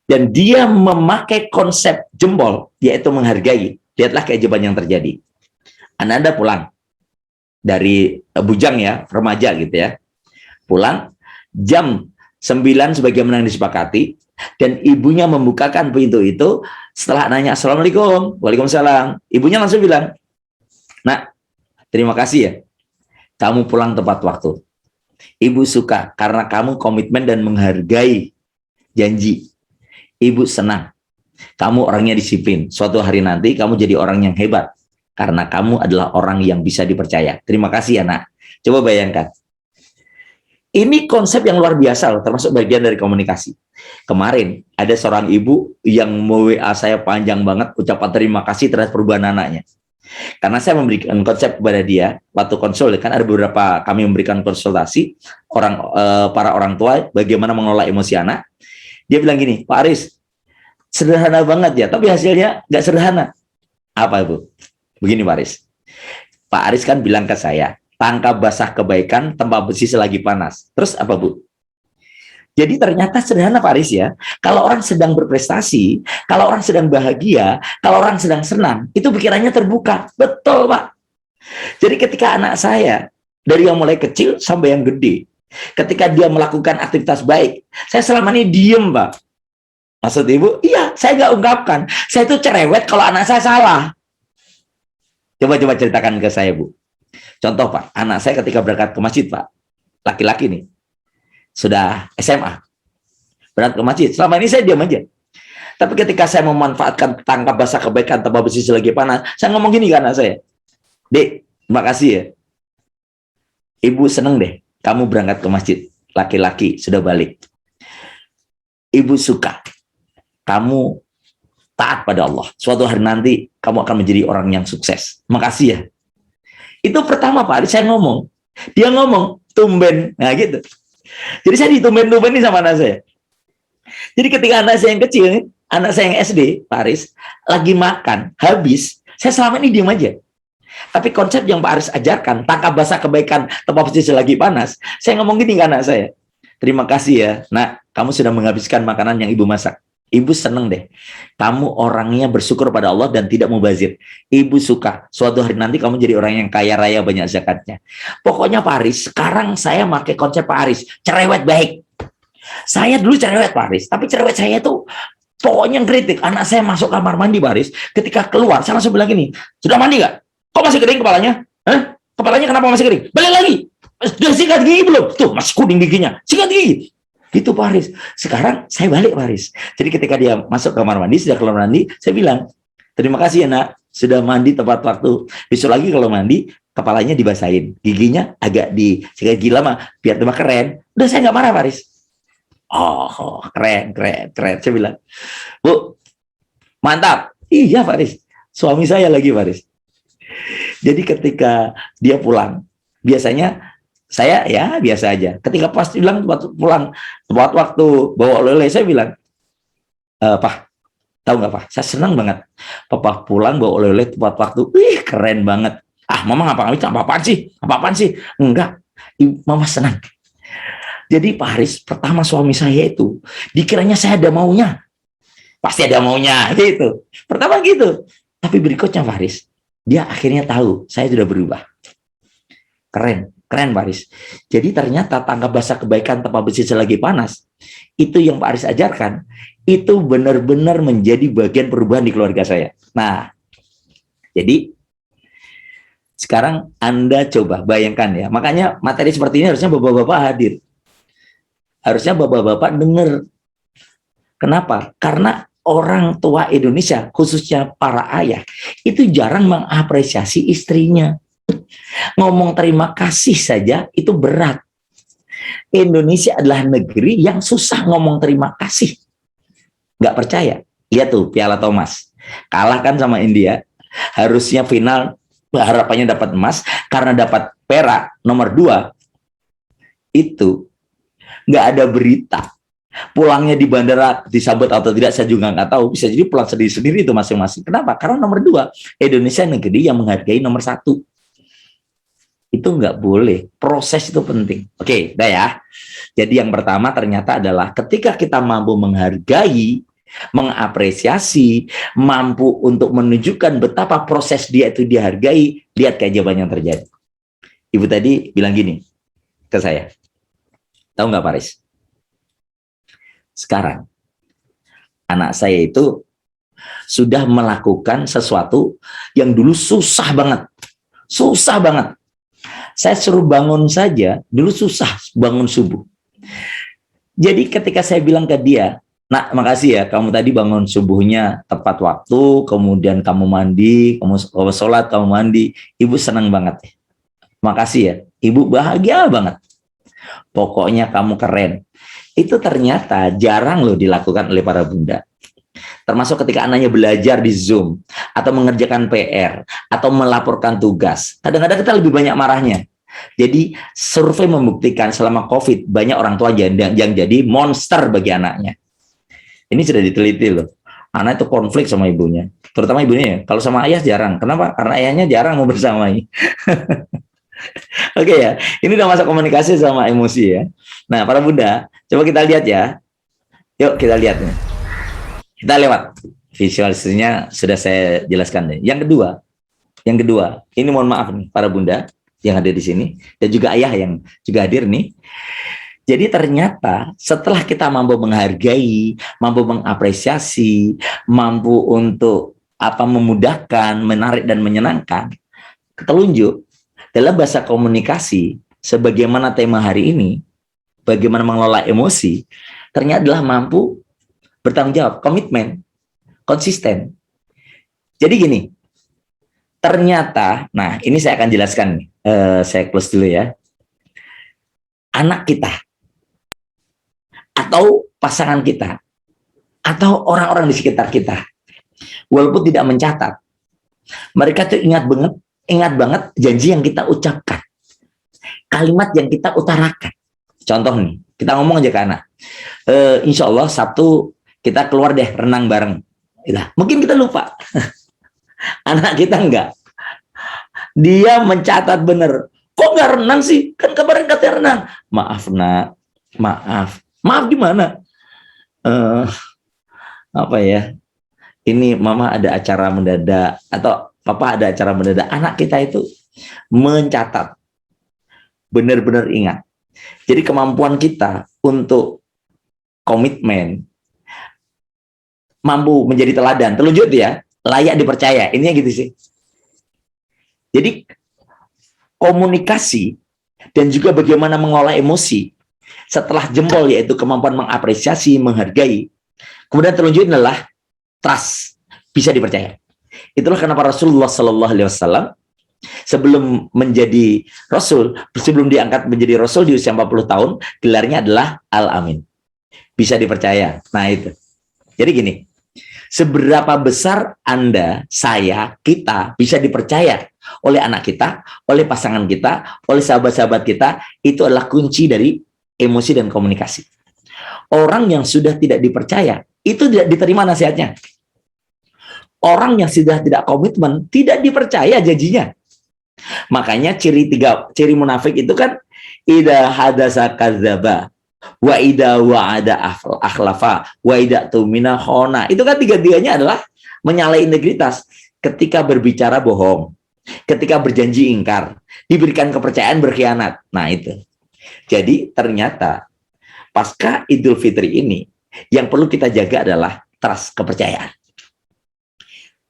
dan dia memakai konsep jempol, yaitu menghargai, lihatlah keajaiban yang terjadi. Anda pulang dari bujang ya, remaja gitu ya, pulang jam 9 sebagaimana yang disepakati, dan ibunya membukakan pintu itu setelah nanya Assalamualaikum, Waalaikumsalam. Ibunya langsung bilang, "Nak, terima kasih ya, kamu pulang tepat waktu. Ibu suka karena kamu komitmen dan menghargai janji. Ibu senang, kamu orangnya disiplin. Suatu hari nanti kamu jadi orang yang hebat. Karena kamu adalah orang yang bisa dipercaya. Terima kasih ya nak." Coba bayangkan. Ini konsep yang luar biasa loh, termasuk bagian dari komunikasi. Kemarin ada seorang ibu yang WA saya panjang banget ucapan terima kasih terhadap perubahan anaknya. Karena saya memberikan konsep kepada dia waktu konsul, kan ada beberapa kami memberikan konsultasi para orang tua bagaimana mengelola emosi anak. Dia bilang gini, "Pak Aris, sederhana banget ya, tapi hasilnya nggak sederhana." Apa Bu? Begini Pak Aris. Pak Aris kan bilang ke saya, tangkap basah kebaikan, tempat besi selagi panas. Terus apa Bu? Jadi ternyata sederhana Pak Aris ya. Kalau orang sedang berprestasi, kalau orang sedang bahagia, kalau orang sedang senang, itu pikirannya terbuka. Betul Pak. Jadi ketika anak saya, dari yang mulai kecil sampai yang gede, ketika dia melakukan aktivitas baik, saya selama ini diem Pak. Maksud Ibu? Iya, saya nggak ungkapkan. Saya itu cerewet kalau anak saya salah. Coba ceritakan ke saya, Bu. Contoh, Pak, anak saya ketika berangkat ke masjid, Pak, laki-laki nih, sudah SMA, berangkat ke masjid. Selama ini saya diam aja. Tapi ketika saya memanfaatkan tangkap basah kebaikan, tempat besi selagi panas, saya ngomong gini ke anak saya, "Dek, terima kasih ya. Ibu seneng deh, kamu berangkat ke masjid. Laki-laki sudah balik. Ibu suka kamu taat pada Allah. Suatu hari nanti kamu akan menjadi orang yang sukses. Makasih ya." Itu pertama Pak, saya ngomong. Dia ngomong, tumben. Nah gitu. Jadi saya ditumben-tumben nih sama anak saya. Jadi ketika anak saya yang kecil, anak saya yang SD, Pak Aris, lagi makan, habis, saya selama ini diam aja. Tapi konsep yang Pak Aris ajarkan, tangkap basah kebaikan, tempat besi selagi panas, saya ngomong gini ke anak saya, "Terima kasih ya, nak, kamu sudah menghabiskan makanan yang ibu masak. Ibu seneng deh. Kamu orangnya bersyukur pada Allah dan tidak mubazir. Ibu suka. Suatu hari nanti kamu jadi orang yang kaya raya banyak zakatnya." Pokoknya Pak Aris, sekarang saya pakai konsep Pak Aris. Cerewet baik. Saya dulu cerewet Pak Aris. Tapi cerewet saya tuh pokoknya kritik. Anak saya masuk kamar mandi Pak Aris. Ketika keluar, saya langsung bilang gini, "Sudah mandi nggak? Kok masih kering kepalanya? Hah? Kepalanya kenapa masih kering? Balik lagi. Sudah sikat gigi belum? Tuh, masih kuning giginya. Sikat gigi." Gitu Pak Aris. Sekarang saya balik Pak Aris. Jadi ketika dia masuk kamar mandi, sudah keluar mandi, saya bilang, "Terima kasih ya nak, sudah mandi tepat waktu. Besok lagi kalau mandi, kepalanya dibasahin, giginya agak disikat gigi lama, biar tambah keren." Udah saya nggak marah Pak Aris. Oh, keren, keren, keren. Saya bilang, Bu, mantap. Iya, Faris. Suami saya lagi, Faris. Jadi ketika dia pulang, biasanya saya ya biasa aja. Ketika pas bilang pulang, tepat waktu bawa oleh-oleh, saya bilang, Pak, tahu nggak Pak? Saya senang banget. Papa pulang bawa oleh-oleh tepat waktu. Wih, keren banget. Ah, Mama ngapa-ngapain? Apa-apaan sih? Apa-apaan sih? Enggak. Mama senang. Jadi Pak Haris, pertama suami saya itu, dikiranya saya ada maunya. Pasti ada maunya, gitu. Pertama gitu. Tapi berikutnya Pak Haris, dia akhirnya tahu saya sudah berubah. Keren, keren Pak Haris. Jadi ternyata tangkap basah kebaikan tanpa besi selagi panas, itu yang Pak Haris ajarkan, itu benar-benar menjadi bagian perubahan di keluarga saya. Nah, jadi sekarang Anda coba bayangkan ya. Makanya materi seperti ini harusnya bapak-bapak hadir. Harusnya bapak-bapak dengar. Kenapa? Karena orang tua Indonesia, khususnya para ayah, itu jarang mengapresiasi istrinya. Ngomong terima kasih saja itu berat. Indonesia adalah negeri yang susah ngomong terima kasih. Nggak percaya? Lihat tuh Piala Thomas. Kalah kan sama India. Harusnya final harapannya dapat emas. Karena dapat perak nomor 2. Itu nggak ada berita. Pulangnya di bandara disambut atau tidak saya juga nggak tahu. Bisa jadi pulang sendiri-sendiri itu masing-masing. Kenapa? Karena nomor 2 Indonesia negeri yang menghargai nomor 1. Itu nggak boleh. Proses itu penting. Oke, dah ya. Jadi yang pertama ternyata adalah ketika kita mampu menghargai, mengapresiasi, mampu untuk menunjukkan betapa proses dia itu dihargai, lihat keajaiban yang terjadi. Ibu tadi bilang gini ke saya. Tahu nggak Pak Haris? Sekarang anak saya itu sudah melakukan sesuatu yang dulu susah banget. Susah banget. Saya suruh bangun saja, dulu susah bangun subuh. Jadi ketika saya bilang ke dia, Nak, makasih ya, kamu tadi bangun subuhnya tepat waktu, kemudian kamu mandi, kamu sholat, kamu mandi, ibu senang banget. Makasih ya, ibu bahagia banget. Pokoknya kamu keren. Itu ternyata jarang loh dilakukan oleh para bunda. Termasuk ketika anaknya belajar di Zoom, atau mengerjakan PR, atau melaporkan tugas. Kadang-kadang kita lebih banyak marahnya. Jadi survei membuktikan selama COVID, banyak orang tua yang jadi monster bagi anaknya. Ini sudah diteliti loh. Anak itu konflik sama ibunya. Terutama ibunya ya. Kalau sama ayah jarang. Kenapa? Karena ayahnya jarang mau bersamai. Oke ya. Ini udah masa komunikasi sama emosi ya. Nah, para bunda, coba kita lihat ya. Yuk kita lihat nih. Kita lewat. Visualisasinya sudah saya jelaskan nih. Yang kedua, ini mohon maaf nih para bunda yang ada di sini dan juga ayah yang juga hadir nih. Jadi ternyata setelah kita mampu menghargai, mampu mengapresiasi, mampu untuk memudahkan, menarik dan menyenangkan, ketelunjuk dalam bahasa komunikasi sebagaimana tema hari ini, bagaimana mengelola emosi, ternyata adalah mampu bertanggung jawab, komitmen, konsisten. Jadi gini, ternyata, nah ini saya akan jelaskan nih, saya close dulu ya. Anak kita, atau pasangan kita, atau orang-orang di sekitar kita, walaupun tidak mencatat, mereka tuh ingat banget janji yang kita ucapkan, kalimat yang kita utarakan. Contoh nih, kita ngomong aja ke anak, insya Allah Sabtu kita keluar deh renang bareng. Mungkin kita lupa, anak kita enggak. Dia mencatat bener. Kok nggak renang sih? Kan kemarin katanya renang. Maaf nak, maaf gimana? Apa ya? Ini mama ada acara mendadak atau papa ada acara mendadak. Anak kita itu mencatat, benar-benar ingat. Jadi kemampuan kita untuk komitmen, mampu menjadi teladan, telunjuk ya, layak dipercaya. Ini gitu sih. Jadi komunikasi dan juga bagaimana mengolah emosi setelah jempol, yaitu kemampuan mengapresiasi, menghargai. Kemudian telunjuk adalah trust, bisa dipercaya. Itulah kenapa Rasulullah SAW sebelum menjadi Rasul, sebelum diangkat menjadi Rasul di usia 40 tahun, gelarnya adalah Al-Amin. bisa dipercaya. Nah itu. Jadi gini, seberapa besar Anda, saya, kita bisa dipercaya oleh anak kita, oleh pasangan kita, oleh sahabat-sahabat kita, itu adalah kunci dari emosi dan komunikasi. Orang yang sudah tidak dipercaya, itu tidak diterima nasihatnya. Orang yang sudah tidak komitmen, tidak dipercaya janjinya. Makanya ciri munafik itu kan idza hadasa kadzaba wa idza wa'ada akhlafa wa idza tumina khona. Itu kan tiga-tiganya adalah menyalahi integritas. Ketika berbicara bohong, ketika berjanji ingkar, diberikan kepercayaan berkhianat. Nah itu. Jadi ternyata pasca Idul Fitri ini yang perlu kita jaga adalah trust, kepercayaan.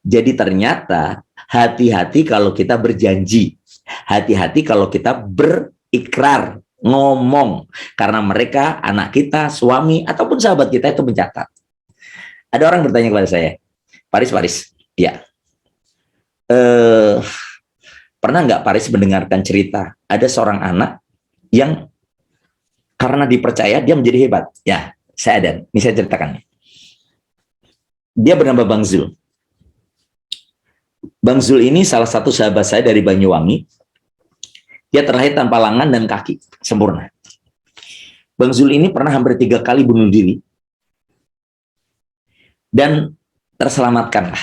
Jadi ternyata hati-hati kalau kita berjanji, hati-hati kalau kita berikrar, ngomong, karena mereka, anak kita, suami, ataupun sahabat kita itu mencatat. Ada orang bertanya kepada saya, Paris, ya, pernah nggak Paris mendengarkan cerita ada seorang anak yang karena dipercaya dia menjadi hebat? Ya, saya ada. Ini saya ceritakan. Dia bernama Bang Zul. Bang Zul ini salah satu sahabat saya dari Banyuwangi. Dia terlahir tanpa lengan dan kaki, sempurna. Bang Zul ini pernah hampir 3 kali bunuh diri. Dan terselamatkanlah.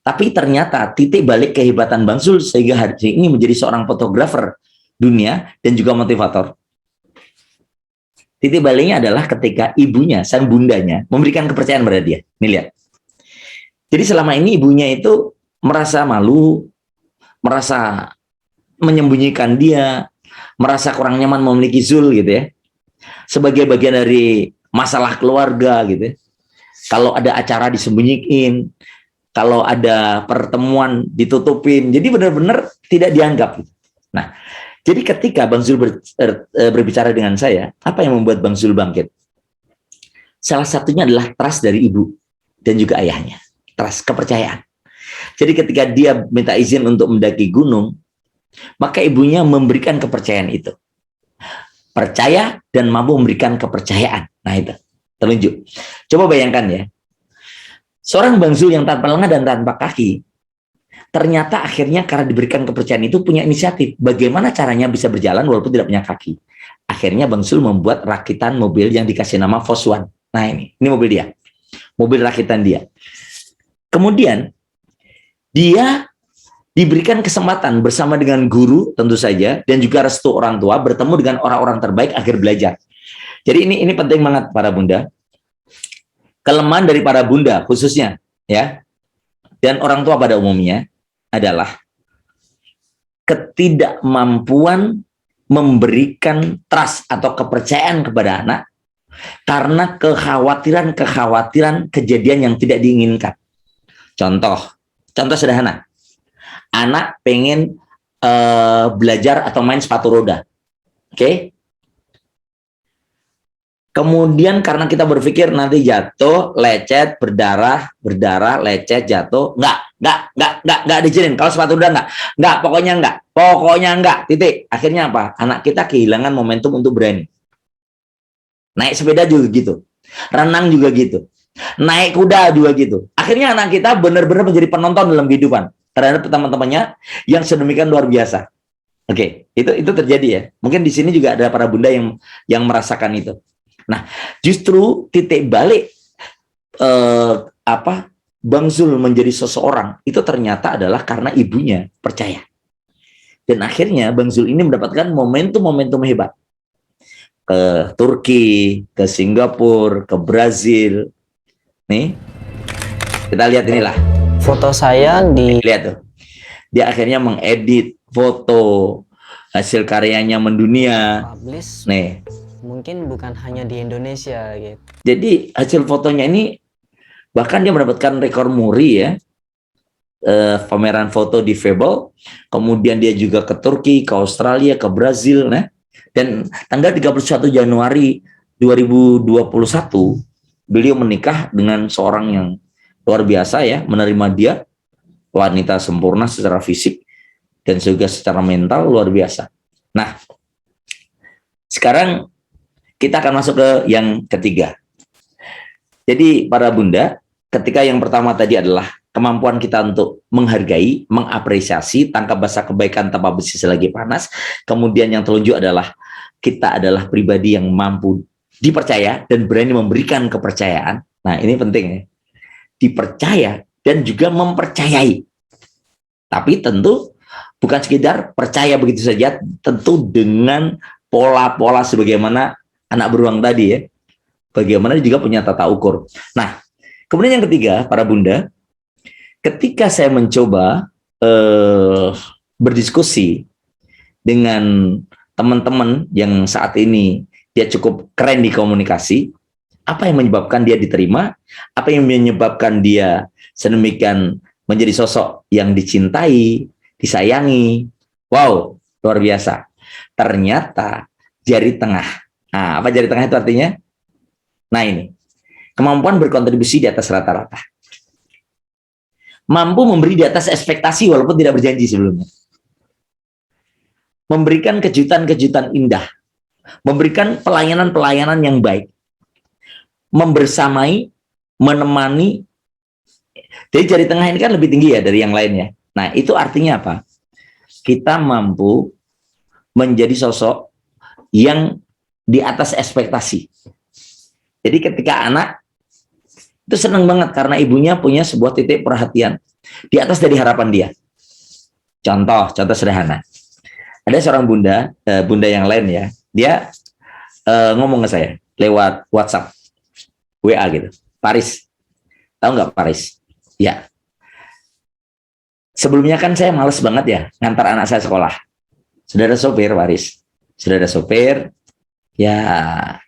Tapi ternyata titik balik kehebatan Bang Zul sehingga hari ini menjadi seorang fotografer dunia dan juga motivator. Titik baliknya adalah ketika ibunya, sang bundanya, memberikan kepercayaan pada dia. Nih lihat. Jadi selama ini ibunya itu merasa malu, merasa menyembunyikan dia, merasa kurang nyaman memiliki Zul gitu ya. Sebagai bagian dari masalah keluarga gitu ya. Kalau ada acara disembunyiin, kalau ada pertemuan ditutupin, jadi benar-benar tidak dianggap. Nah, jadi ketika Bang Zul berbicara dengan saya, apa yang membuat Bang Zul bangkit? Salah satunya adalah trust dari ibu dan juga ayahnya. Trust, kepercayaan. Jadi ketika dia minta izin untuk mendaki gunung, maka ibunya memberikan kepercayaan itu. Percaya dan mampu memberikan kepercayaan. Nah itu, terunjuk. Coba bayangkan ya, seorang Bang Zul yang tanpa lengan dan tanpa kaki, ternyata akhirnya karena diberikan kepercayaan itu punya inisiatif. Bagaimana caranya bisa berjalan walaupun tidak punya kaki. Akhirnya Bang Zul membuat rakitan mobil yang dikasih nama Foswan. Nah ini mobil dia. Mobil rakitan dia. Kemudian dia diberikan kesempatan bersama dengan guru tentu saja dan juga restu orang tua bertemu dengan orang-orang terbaik agar belajar. Jadi ini penting banget para bunda. Kelemahan dari para bunda khususnya ya dan orang tua pada umumnya adalah ketidakmampuan memberikan trust atau kepercayaan kepada anak karena kekhawatiran kejadian yang tidak diinginkan. Contoh sederhana, anak pengen belajar atau main sepatu roda, oke? Kemudian karena kita berpikir nanti jatuh, lecet, berdarah, lecet, jatuh, nggak diizinin. Kalau sepatu roda nggak, pokoknya nggak, titik. Akhirnya apa? Anak kita kehilangan momentum untuk berani. Naik sepeda juga gitu, renang juga gitu. Naik kuda juga gitu. Akhirnya anak kita benar-benar menjadi penonton dalam kehidupan terhadap teman-temannya yang sedemikian luar biasa. Oke, itu terjadi ya. Mungkin di sini juga ada para bunda yang merasakan itu. Nah, justru titik balik Bang Zul menjadi seseorang itu ternyata adalah karena ibunya percaya. Dan akhirnya Bang Zul ini mendapatkan momentum-momentum hebat. Ke Turki, ke Singapura, ke Brazil. Nih, kita lihat inilah. Foto saya Lihat tuh. Dia akhirnya mengedit foto, hasil karyanya mendunia. publish. Nih. Mungkin bukan hanya di Indonesia gitu. Jadi hasil fotonya ini bahkan dia mendapatkan rekor muri ya. Pameran foto di Fable. Kemudian dia juga ke Turki, ke Australia, ke Brazil, nah. Dan tanggal 31 Januari 2021 beliau menikah dengan seorang yang luar biasa ya, menerima dia, wanita sempurna secara fisik dan juga secara mental luar biasa. Nah, sekarang Kita akan masuk ke yang ketiga. Jadi para bunda, ketika yang pertama tadi adalah kemampuan kita untuk menghargai, mengapresiasi, tangkap basah kebaikan tanpa besi selagi panas. Kemudian yang telunjuk adalah kita adalah pribadi yang mampu dipercaya dan berani memberikan kepercayaan. Nah, ini penting ya. Dipercaya dan juga mempercayai. Tapi tentu bukan sekedar percaya begitu saja, tentu dengan pola-pola sebagaimana anak beruang tadi ya. Bagaimana juga punya tata ukur. Nah, kemudian yang ketiga, para bunda, ketika saya mencoba berdiskusi dengan teman-teman yang saat ini dia cukup keren di komunikasi, apa yang menyebabkan dia diterima, apa yang menyebabkan dia sedemikian menjadi sosok yang dicintai, disayangi. Wow, luar biasa. Ternyata jari tengah. Nah, apa jari tengah itu artinya? Nah ini, kemampuan berkontribusi di atas rata-rata. Mampu memberi di atas ekspektasi walaupun tidak berjanji sebelumnya. Memberikan kejutan-kejutan indah. Memberikan pelayanan-pelayanan yang baik. Membersamai, menemani. Jadi jari tengah ini kan lebih tinggi ya dari yang lainnya. Nah itu artinya apa? Kita mampu menjadi sosok yang di atas ekspektasi. Jadi ketika anak itu senang banget karena ibunya punya sebuah titik perhatian di atas dari harapan dia. Contoh sederhana. Ada seorang bunda yang lain ya, dia ngomong ke saya lewat WhatsApp, WA gitu. Paris, tahu nggak Paris? Ya. Sebelumnya kan saya males banget ya ngantar anak saya sekolah. Sudah ada sopir, Paris. Sudah ada sopir. Ya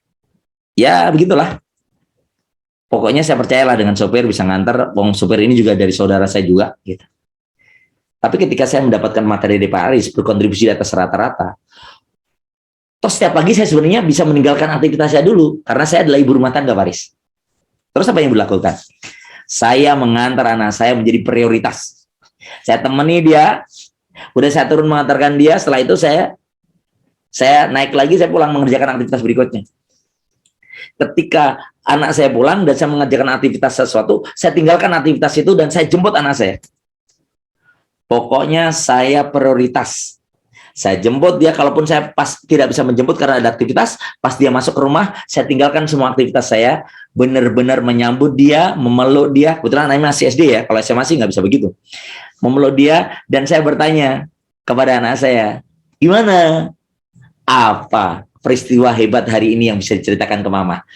begitulah. Pokoknya saya percayalah dengan sopir bisa nganter. Wong sopir ini juga dari saudara saya juga. Gitu. Tapi ketika saya mendapatkan materi dari Pak Aris berkontribusi di atas rata-rata, terus setiap pagi saya sebenarnya bisa meninggalkan aktivitas saya dulu karena saya adalah ibu rumah tangga Pak Aris. Terus apa yang dilakukan? Saya mengantar anak saya menjadi prioritas. Saya temani dia, udah saya turun mengantarkan dia. Setelah itu saya naik lagi, saya pulang mengerjakan aktivitas berikutnya. Ketika anak saya pulang dan saya mengerjakan aktivitas sesuatu, saya tinggalkan aktivitas itu dan saya jemput anak saya. Pokoknya saya prioritas. Saya jemput dia, kalaupun saya pas tidak bisa menjemput karena ada aktivitas, pas dia masuk ke rumah, saya tinggalkan semua aktivitas saya, benar-benar menyambut dia, memeluk dia. Kebetulan anaknya masih SD ya, kalau SMA masih nggak bisa begitu. Memeluk dia, dan saya bertanya kepada anak saya, gimana? Apa peristiwa hebat hari ini yang bisa diceritakan ke mama?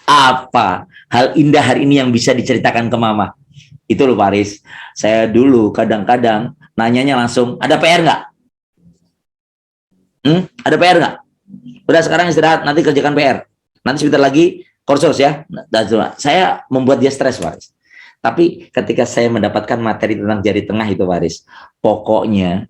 Apa hal indah hari ini yang bisa diceritakan ke mama? Itu loh Paris. Saya dulu kadang-kadang nanyanya langsung, ada PR nggak? Ada PR nggak? Udah sekarang istirahat, nanti kerjakan PR. Nanti sebentar lagi kursus ya. Saya membuat dia stres Paris. Tapi ketika saya mendapatkan materi tentang jari tengah itu Paris, pokoknya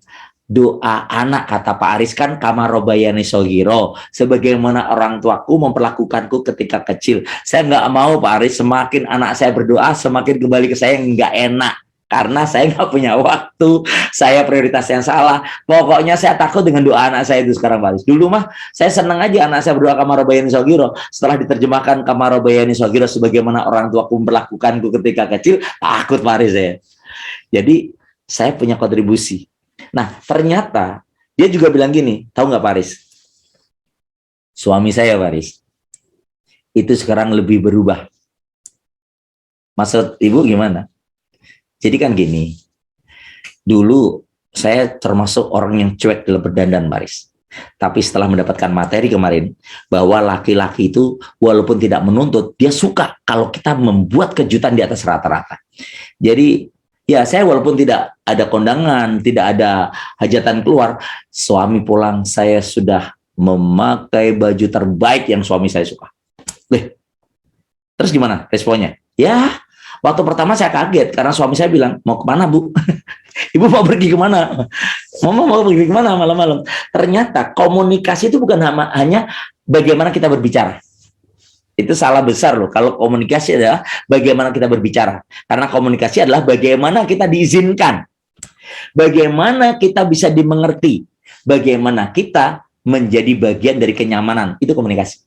doa anak kata Pak Aris kan kama robayani sogiro, sebagaimana orang tuaku memperlakukanku ketika kecil. Saya nggak mau Pak Aris semakin anak saya berdoa semakin kembali ke saya nggak enak karena saya nggak punya waktu, saya prioritas yang salah. Pokoknya saya takut dengan doa anak saya itu sekarang Pak Aris. Dulu mah saya senang aja anak saya berdoa kama robayani sogiro, setelah diterjemahkan kama robayani sogiro sebagaimana orang tuaku memperlakukanku ketika kecil, takut Pak Aris saya. Jadi saya punya kontribusi. Nah, ternyata dia juga bilang gini, tahu nggak Paris? Suami saya Paris, itu sekarang lebih berubah. Maksud ibu gimana? Jadi kan gini, dulu saya termasuk orang yang cuek dalam berdandan Paris. Tapi setelah mendapatkan materi kemarin, bahwa laki-laki itu walaupun tidak menuntut, dia suka kalau kita membuat kejutan di atas rata-rata. Jadi ya, saya walaupun tidak ada kondangan, tidak ada hajatan keluar, suami pulang saya sudah memakai baju terbaik yang suami saya suka. Terus gimana responnya? Ya, waktu pertama saya kaget karena suami saya bilang, mau kemana Bu? Ibu mau pergi kemana? Mama mau pergi kemana malam-malam? Ternyata komunikasi itu bukan hanya bagaimana kita berbicara. Itu salah besar loh. Kalau komunikasi adalah bagaimana kita berbicara. Karena komunikasi adalah bagaimana kita diizinkan. Bagaimana kita bisa dimengerti. Bagaimana kita menjadi bagian dari kenyamanan. Itu komunikasi.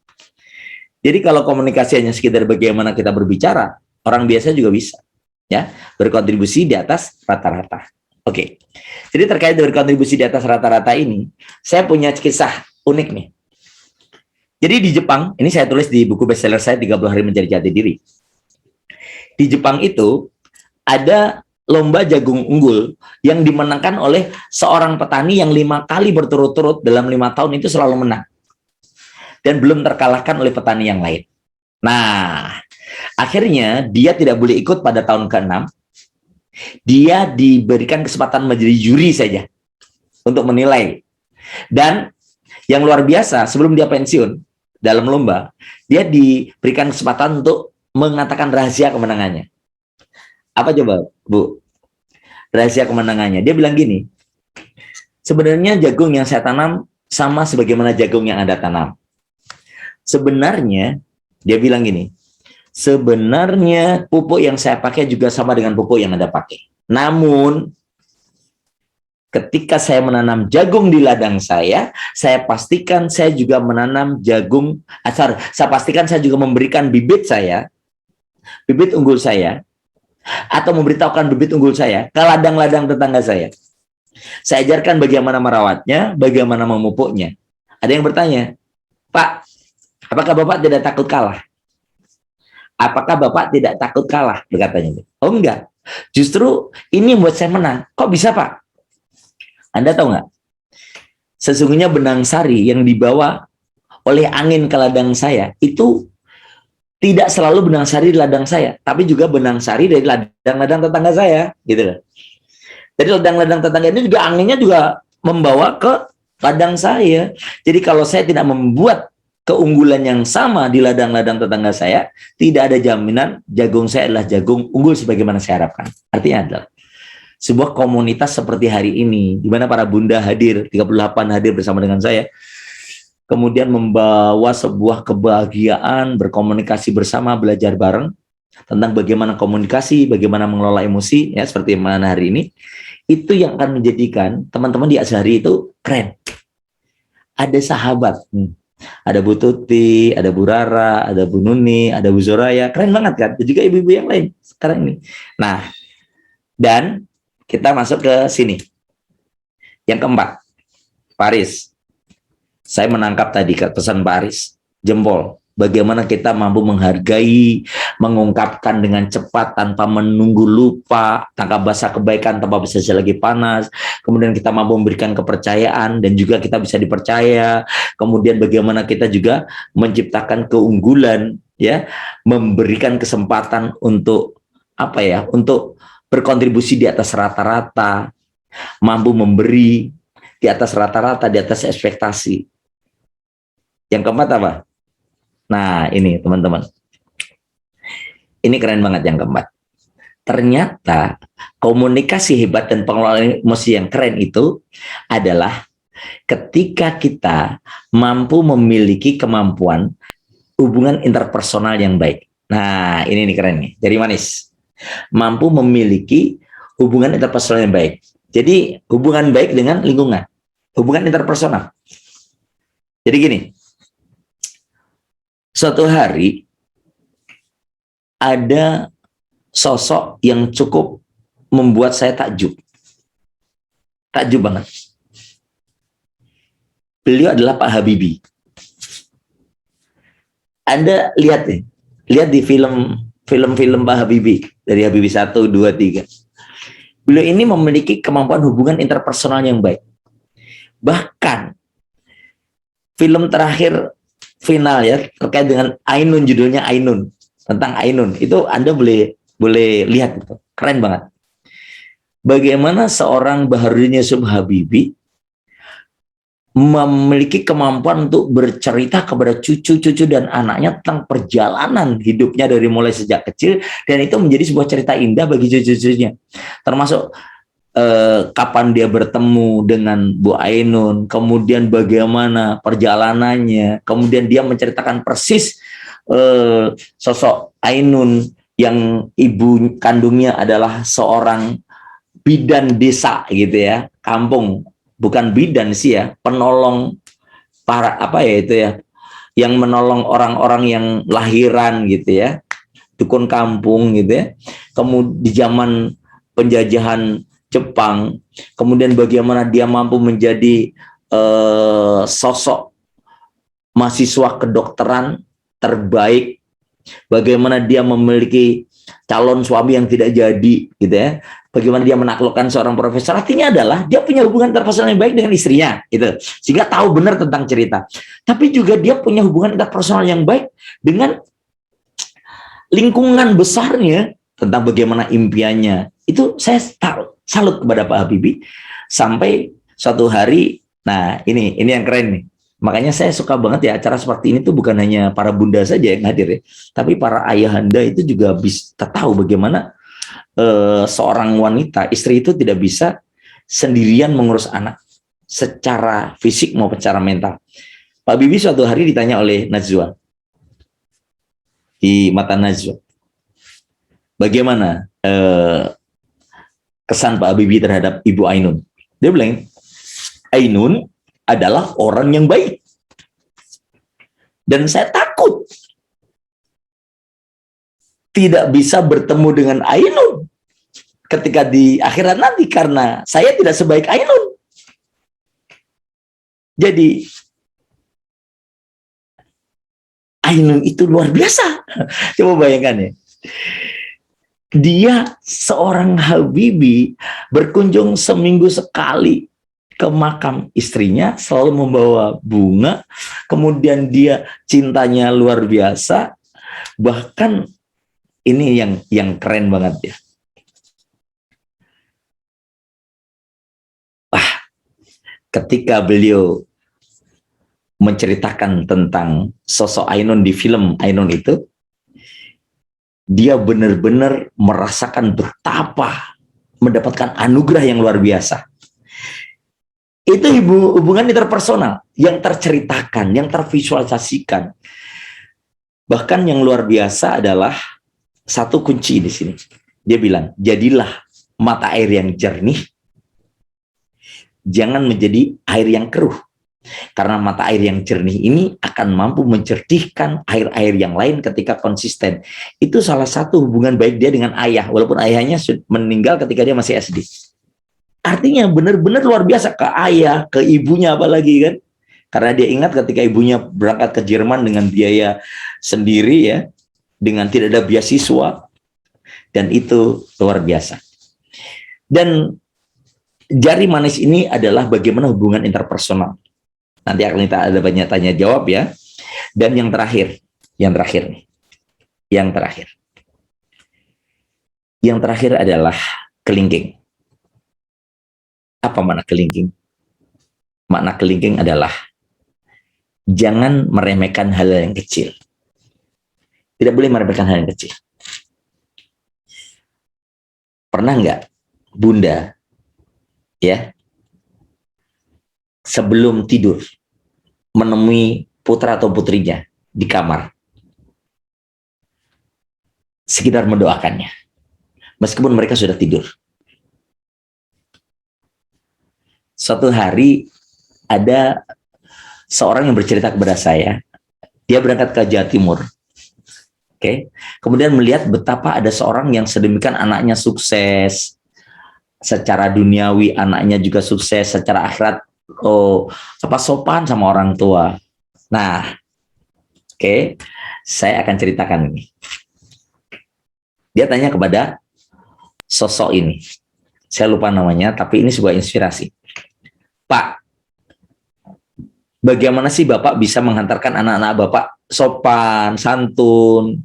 Jadi kalau komunikasi hanya sekedar bagaimana kita berbicara, orang biasa juga bisa ya berkontribusi di atas rata-rata. Oke. Jadi terkait berkontribusi di atas rata-rata ini, saya punya kisah unik nih. Jadi di Jepang, ini saya tulis di buku bestseller saya 30 Hari Mencari Jati Diri. Di Jepang itu ada lomba jagung unggul yang dimenangkan oleh seorang petani yang 5 kali berturut-turut dalam 5 tahun itu selalu menang. Dan belum terkalahkan oleh petani yang lain. Nah, akhirnya dia tidak boleh ikut pada tahun ke-6. Dia diberikan kesempatan menjadi juri saja untuk menilai. Dan yang luar biasa, sebelum dia pensiun dalam lomba, dia diberikan kesempatan untuk mengatakan rahasia kemenangannya. Apa coba, Bu? Rahasia kemenangannya. Dia bilang gini, sebenarnya jagung yang saya tanam sama sebagaimana jagung yang Anda tanam. Sebenarnya, dia bilang gini, sebenarnya pupuk yang saya pakai juga sama dengan pupuk yang Anda pakai. Namun, ketika saya menanam jagung di ladang saya pastikan saya juga menanam jagung, saya pastikan saya juga memberikan bibit saya, bibit unggul saya, atau memberitahukan bibit unggul saya ke ladang-ladang tetangga saya. Saya ajarkan bagaimana merawatnya, bagaimana memupuknya. Ada yang bertanya, Pak, apakah Bapak tidak takut kalah? Apakah Bapak tidak takut kalah? Berkatanya. Oh enggak, justru ini membuat saya menang. Kok bisa, Pak? Anda tahu nggak? Sesungguhnya benang sari yang dibawa oleh angin ke ladang saya itu tidak selalu benang sari di ladang saya, tapi juga benang sari dari ladang-ladang tetangga saya, gitu loh. Jadi ladang-ladang tetangga ini juga anginnya juga membawa ke ladang saya. Jadi kalau saya tidak membuat keunggulan yang sama di ladang-ladang tetangga saya, tidak ada jaminan jagung saya adalah jagung unggul sebagaimana saya harapkan. Artinya adalah sebuah komunitas seperti hari ini, di mana para bunda hadir, 38 hadir bersama dengan saya, kemudian membawa sebuah kebahagiaan, berkomunikasi bersama, belajar bareng tentang bagaimana komunikasi, bagaimana mengelola emosi, ya seperti mana hari ini, itu yang akan menjadikan teman-teman di Azhari itu keren. Ada sahabat, ada Bu Tuti, ada Bu Rara, ada Bu Nuni, ada Bu Zoraya, keren banget kan? Dan juga ibu-ibu yang lain sekarang ini. Nah, dan kita masuk ke sini. Yang keempat, Paris. Saya menangkap tadi pesan Pak Aris, jempol. Bagaimana kita mampu menghargai, mengungkapkan dengan cepat tanpa menunggu lupa, tanpa basa kebaikan, tanpa bisa lagi panas. Kemudian kita mampu memberikan kepercayaan dan juga kita bisa dipercaya. Kemudian bagaimana kita juga menciptakan keunggulan, ya, memberikan kesempatan untuk apa ya, untuk berkontribusi di atas rata-rata, mampu memberi di atas rata-rata, di atas ekspektasi. Yang keempat apa? Nah, ini teman-teman. Ini keren banget yang keempat. Ternyata komunikasi hebat dan pengelolaan emosi yang keren itu adalah ketika kita mampu memiliki kemampuan hubungan interpersonal yang baik. Nah, ini nih keren nih. Jadi manis. Mampu memiliki hubungan interpersonal yang baik. Jadi hubungan baik dengan lingkungan. Hubungan interpersonal. Jadi gini. Suatu hari ada sosok yang cukup membuat saya takjub. Takjub banget. Beliau adalah Pak Habibie. Anda lihat nih, lihat di film-film Pak Habibie dari Habibie 1, 2, 3. Beliau ini memiliki kemampuan hubungan interpersonal yang baik. Bahkan film terakhir final ya terkait dengan Ainun, judulnya Ainun, tentang Ainun, itu Anda boleh lihat, itu keren banget. Bagaimana seorang Baharudin Yusuf Habibie memiliki kemampuan untuk bercerita kepada cucu-cucu dan anaknya tentang perjalanan hidupnya dari mulai sejak kecil, dan itu menjadi sebuah cerita indah bagi cucu-cucunya, termasuk kapan dia bertemu dengan Bu Ainun, kemudian bagaimana perjalanannya, kemudian dia menceritakan persis sosok Ainun yang ibu kandungnya adalah seorang bidan desa gitu ya, kampung, bukan bidan sih ya, penolong para apa ya itu ya, yang menolong orang-orang yang lahiran gitu ya, dukun kampung gitu ya. Kemudian di zaman penjajahan Jepang, kemudian bagaimana dia mampu menjadi sosok mahasiswa kedokteran terbaik, bagaimana dia memiliki calon suami yang tidak jadi gitu ya, bagaimana dia menaklukkan seorang profesor. Artinya adalah dia punya hubungan interpersonal yang baik dengan istrinya gitu, sehingga tahu benar tentang cerita. Tapi juga dia punya hubungan interpersonal yang baik dengan lingkungan besarnya tentang bagaimana impiannya. Itu saya salut kepada Pak Habibie. Sampai suatu hari, nah ini yang keren nih. Makanya saya suka banget ya acara seperti ini tuh bukan hanya para bunda saja yang hadir ya, tapi para ayahanda itu juga bisa tahu bagaimana seorang wanita, istri itu tidak bisa sendirian mengurus anak secara fisik maupun secara mental. Pak Habibie suatu hari ditanya oleh Najwa di mata Najwa, bagaimana kesan Pak Habibie terhadap Ibu Ainun? Dia bilang, Ainun adalah orang yang baik. Dan saya takut tidak bisa bertemu dengan Ainun ketika di akhirat nanti, karena saya tidak sebaik Ainun. Jadi Ainun itu luar biasa. Coba bayangkan ya. Dia seorang Habibie berkunjung seminggu sekali ke makam istrinya, selalu membawa bunga, kemudian dia cintanya luar biasa. Bahkan ini yang keren banget ya. Ketika beliau menceritakan tentang sosok Ainun di film Ainun itu, dia benar-benar merasakan betapa mendapatkan anugerah yang luar biasa. Itu hubungan interpersonal yang terceritakan, yang tervisualisasikan. Bahkan yang luar biasa adalah satu kunci di sini. Dia bilang, jadilah mata air yang jernih, jangan menjadi air yang keruh. Karena mata air yang jernih ini akan mampu mencerdihkan air-air yang lain ketika konsisten. Itu salah satu hubungan baik dia dengan ayah, walaupun ayahnya meninggal ketika dia masih SD. Artinya benar-benar luar biasa ke ayah, ke ibunya apalagi kan. Karena dia ingat ketika ibunya berangkat ke Jerman dengan biaya sendiri ya, dengan tidak ada beasiswa, dan itu luar biasa. Dan jari manis ini adalah bagaimana hubungan interpersonal. Nanti akan kita ada banyak tanya jawab ya. Dan yang terakhir nih. Yang terakhir adalah kelingking. Apa makna kelingking? Makna kelingking adalah jangan meremehkan hal yang kecil. Tidak boleh meremehkan hal yang kecil. Pernah nggak Bunda ya sebelum tidur menemui putra atau putrinya di kamar, sekitar mendoakannya meskipun mereka sudah tidur? Suatu hari ada seorang yang bercerita kepada saya, dia berangkat ke Jawa Timur. Oke. Kemudian melihat betapa ada seorang yang sedemikian anaknya sukses secara duniawi, anaknya juga sukses secara akhirat, sopan sama orang tua. Nah, oke, saya akan ceritakan ini. Dia tanya kepada sosok ini, saya lupa namanya, tapi ini sebuah inspirasi. Pak, bagaimana sih Bapak bisa menghantarkan anak-anak Bapak sopan, santun,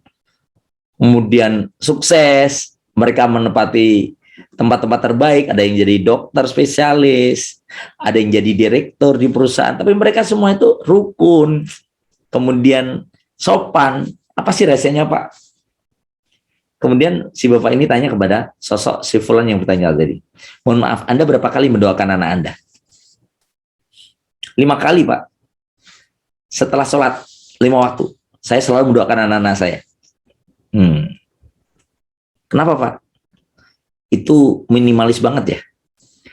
kemudian sukses, mereka menempati tempat-tempat terbaik, ada yang jadi dokter spesialis, ada yang jadi direktur di perusahaan, tapi mereka semua itu rukun, kemudian sopan. Apa sih rahasianya Pak? Kemudian si Bapak ini tanya kepada sosok si Fulan yang bertanya tadi, mohon maaf, Anda berapa kali mendoakan anak Anda? 5 kali Pak. Setelah sholat 5 waktu, saya selalu mendoakan anak-anak saya. Kenapa Pak? Itu minimalis banget ya.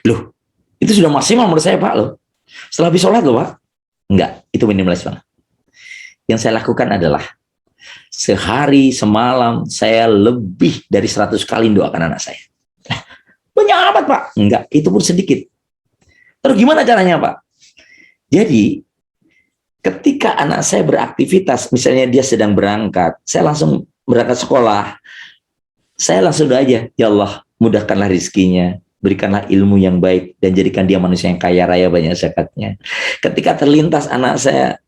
Loh, itu sudah maksimal menurut saya Pak loh. Setelah habis sholat loh Pak. Enggak, itu minimalis banget. Yang saya lakukan adalah sehari semalam saya lebih dari 100 kali doakan anak saya. Banyak amat, Pak. Enggak, itu pun sedikit. Terus gimana caranya, Pak? Jadi ketika anak saya beraktivitas, misalnya dia sedang berangkat, saya langsung berangkat sekolah, saya langsung doa aja, ya Allah, mudahkanlah rizkinya, berikanlah ilmu yang baik, dan jadikan dia manusia yang kaya raya banyak zakatnya. Ketika terlintas anak saya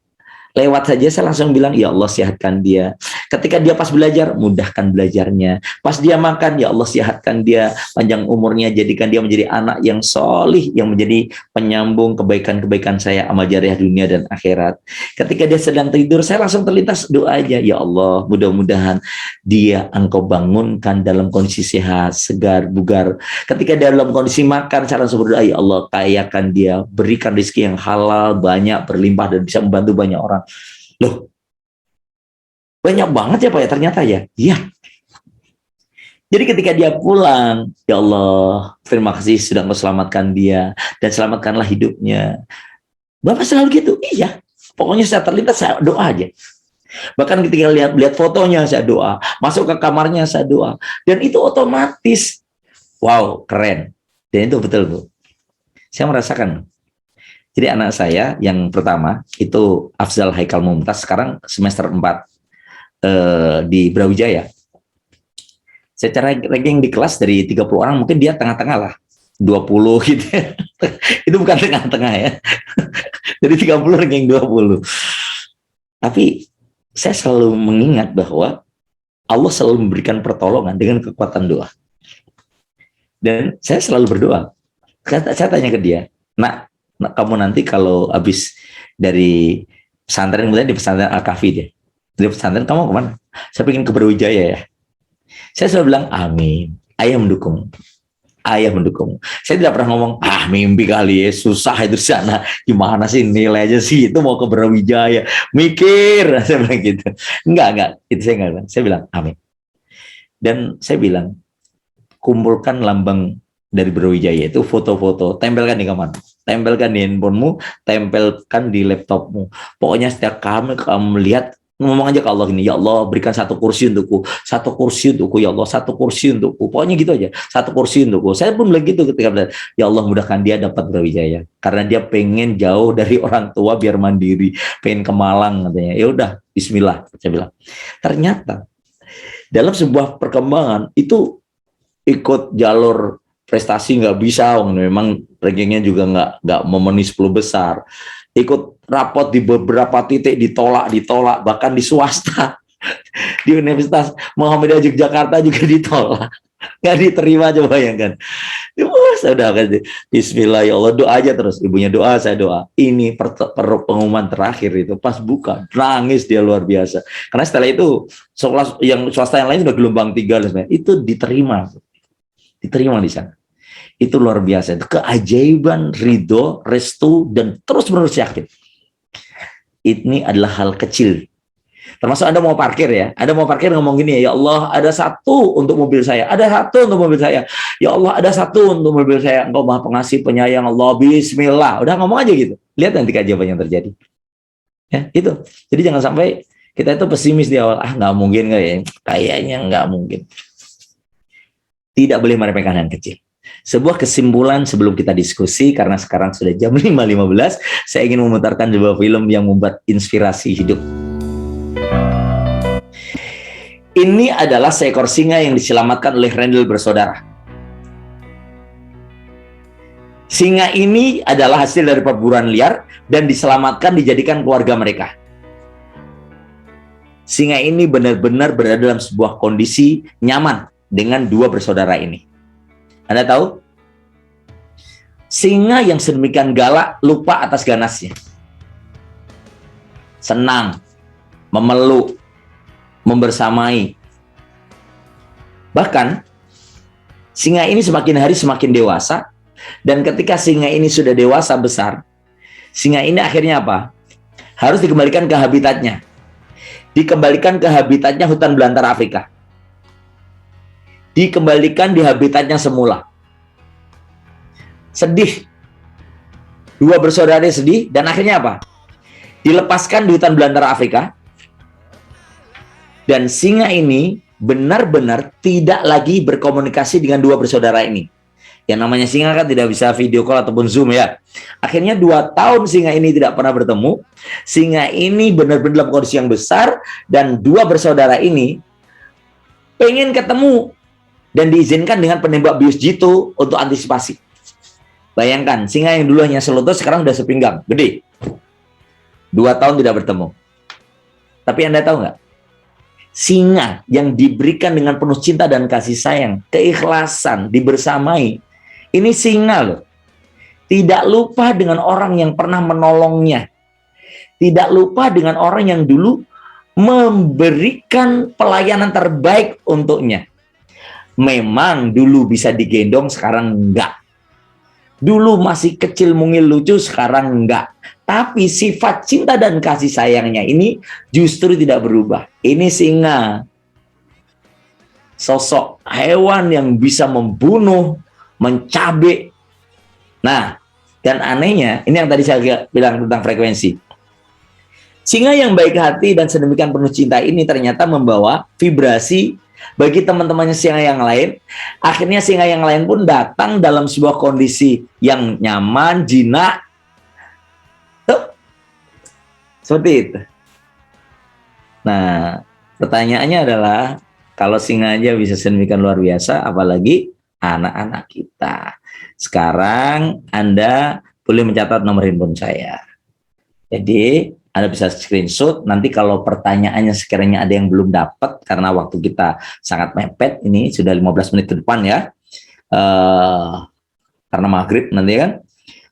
lewat saja, saya langsung bilang, ya Allah sehatkan dia. Ketika dia pas belajar, mudahkan belajarnya. Pas dia makan, ya Allah sehatkan dia, panjang umurnya, jadikan dia menjadi anak yang solih, yang menjadi penyambung kebaikan-kebaikan saya, amal jariah dunia dan akhirat. Ketika dia sedang tidur, saya langsung terlintas doa aja, ya Allah, mudah-mudahan dia engkau bangunkan dalam kondisi sehat, segar, bugar. Ketika dia dalam kondisi makan, saya langsung berdoa, ya Allah, kayakan dia, berikan rezeki yang halal, banyak, berlimpah, dan bisa membantu banyak orang. Loh, banyak banget ya Pak ya ternyata ya. Iya. Jadi ketika dia pulang, ya Allah, terima kasih sudah engkau selamatkan dia dan selamatkanlah hidupnya. Bapak selalu gitu. Iya. Pokoknya saya terlintas, saya doa aja. Bahkan ketika lihat fotonya saya doa, masuk ke kamarnya saya doa, dan itu otomatis. Wow, keren. Dan itu betul, Bu. Saya merasakan. Jadi anak saya yang pertama itu Afzal Haikal Mumtaz, sekarang semester 4 di Brawijaya. Secara ranking di kelas dari 30 orang mungkin dia tengah-tengah lah, 20 gitu. Itu bukan tengah-tengah ya. Dari 30 ranking 20. Tapi saya selalu mengingat bahwa Allah selalu memberikan pertolongan dengan kekuatan doa. Dan saya selalu berdoa. Saya tanya ke dia, nak, kamu nanti kalau habis dari pesantren, kemudian di pesantren Al-Kahfi dia, di pesantren kamu kemana? Saya pengen ke Brawijaya ya. Saya selalu bilang amin, ayah mendukung, ayah mendukung. Saya tidak pernah ngomong mimpi kali ya, susah itu di sana, gimana sih nilai aja sih itu mau ke Brawijaya, mikir. Saya bilang gitu. Enggak, itu saya enggak bilang. Saya bilang amin. Dan saya bilang kumpulkan lambang dari Brawijaya itu, foto-foto, tempelkan di kamar, tempelkan di handphonemu, tempelkan di laptopmu. Pokoknya setiap kamu lihat, ngomong aja ke Allah gini, ya Allah berikan satu kursi untukku, ya Allah, satu kursi untukku. Pokoknya gitu aja, satu kursi untukku. Saya pun bilang gitu ketika belajar, ya Allah mudahkan dia dapat Brawijaya, karena dia pengen jauh dari orang tua biar mandiri, pengen ke Malang katanya. Ya udah, Bismillah, saya bilang. Ternyata dalam sebuah perkembangan itu ikut jalur prestasi nggak bisa, memang rankingnya juga nggak memenuhi 10 besar. Ikut rapot di beberapa titik ditolak, bahkan di swasta, di Universitas Muhammadiyah Yogyakarta juga ditolak, nggak diterima. Coba bayangkan. Sudah kan, Bismillah ya Allah, doa aja terus. Ibunya doa, saya doa. Ini pengumuman terakhir itu pas buka, nangis dia luar biasa. Karena setelah itu sekolah yang swasta yang lain sudah gelombang 3 itu diterima di sana. Itu luar biasa, itu keajaiban, ridho, restu, dan terus-menerus yakin. Ini adalah hal kecil. Termasuk Anda mau parkir ya, Anda mau parkir ngomong gini, ya Allah ada satu untuk mobil saya, ada satu untuk mobil saya, ya Allah ada satu untuk mobil saya, Engkau Maha Pengasih Penyayang Allah, Bismillah. Udah ngomong aja gitu, lihat nanti keajaiban yang terjadi. Ya itu. Jadi jangan sampai kita itu pesimis di awal, nggak mungkin kayaknya nggak mungkin. Tidak boleh meremehkan yang kecil. Sebuah kesimpulan sebelum kita diskusi, karena sekarang sudah jam 5.15, saya ingin memutarkan sebuah film yang membuat inspirasi hidup. Ini adalah seekor singa yang diselamatkan oleh Rendel bersaudara. Singa ini adalah hasil dari perburuan liar dan diselamatkan, dijadikan keluarga mereka. Singa ini benar-benar berada dalam sebuah kondisi nyaman dengan 2 bersaudara ini. Anda tahu? Singa yang sedemikian galak lupa atas ganasnya. Senang, memeluk, membersamai. Bahkan, singa ini semakin hari semakin dewasa, dan ketika singa ini sudah dewasa besar, singa ini akhirnya apa? Harus dikembalikan ke habitatnya. Dikembalikan ke habitatnya hutan belantara Afrika. Dikembalikan di habitatnya semula. Sedih. 2 bersaudara sedih, dan akhirnya apa? dilepaskan di hutan belantara Afrika, dan singa ini benar-benar tidak lagi berkomunikasi dengan dua bersaudara ini. Yang namanya singa kan tidak bisa video call ataupun zoom ya. Akhirnya 2 tahun singa ini tidak pernah bertemu. Singa ini benar-benar dalam kondisi yang besar, dan dua bersaudara ini pengen ketemu dan diizinkan dengan penembak bius jitu untuk antisipasi. Bayangkan, singa yang dulu hanya selutut sekarang udah sepinggang, gede. 2 tahun tidak bertemu. Tapi Anda tahu nggak? Singa yang diberikan dengan penuh cinta dan kasih sayang, keikhlasan, dibersamai. Ini singa loh. Tidak lupa dengan orang yang pernah menolongnya. Tidak lupa dengan orang yang dulu memberikan pelayanan terbaik untuknya. Memang dulu bisa digendong, sekarang enggak. Dulu masih kecil mungil lucu, sekarang enggak. Tapi sifat cinta dan kasih sayangnya ini justru tidak berubah. Ini singa. Sosok hewan yang bisa membunuh, mencabik. Nah, dan anehnya, ini yang tadi saya bilang tentang frekuensi. Singa yang baik hati dan sedemikian penuh cinta ini ternyata membawa vibrasi bagi teman-temannya singa yang lain. Akhirnya singa yang lain pun datang dalam sebuah kondisi yang nyaman, jinak. Tuh. Seperti itu. Nah, pertanyaannya adalah, kalau singa aja bisa sedemikian luar biasa, apalagi anak-anak kita. Sekarang Anda boleh mencatat nomor handphone saya. Jadi Anda bisa screenshot. Nanti kalau pertanyaannya sekiranya ada yang belum dapat, karena waktu kita sangat mepet, ini sudah 15 menit ke depan ya, karena maghrib nanti kan.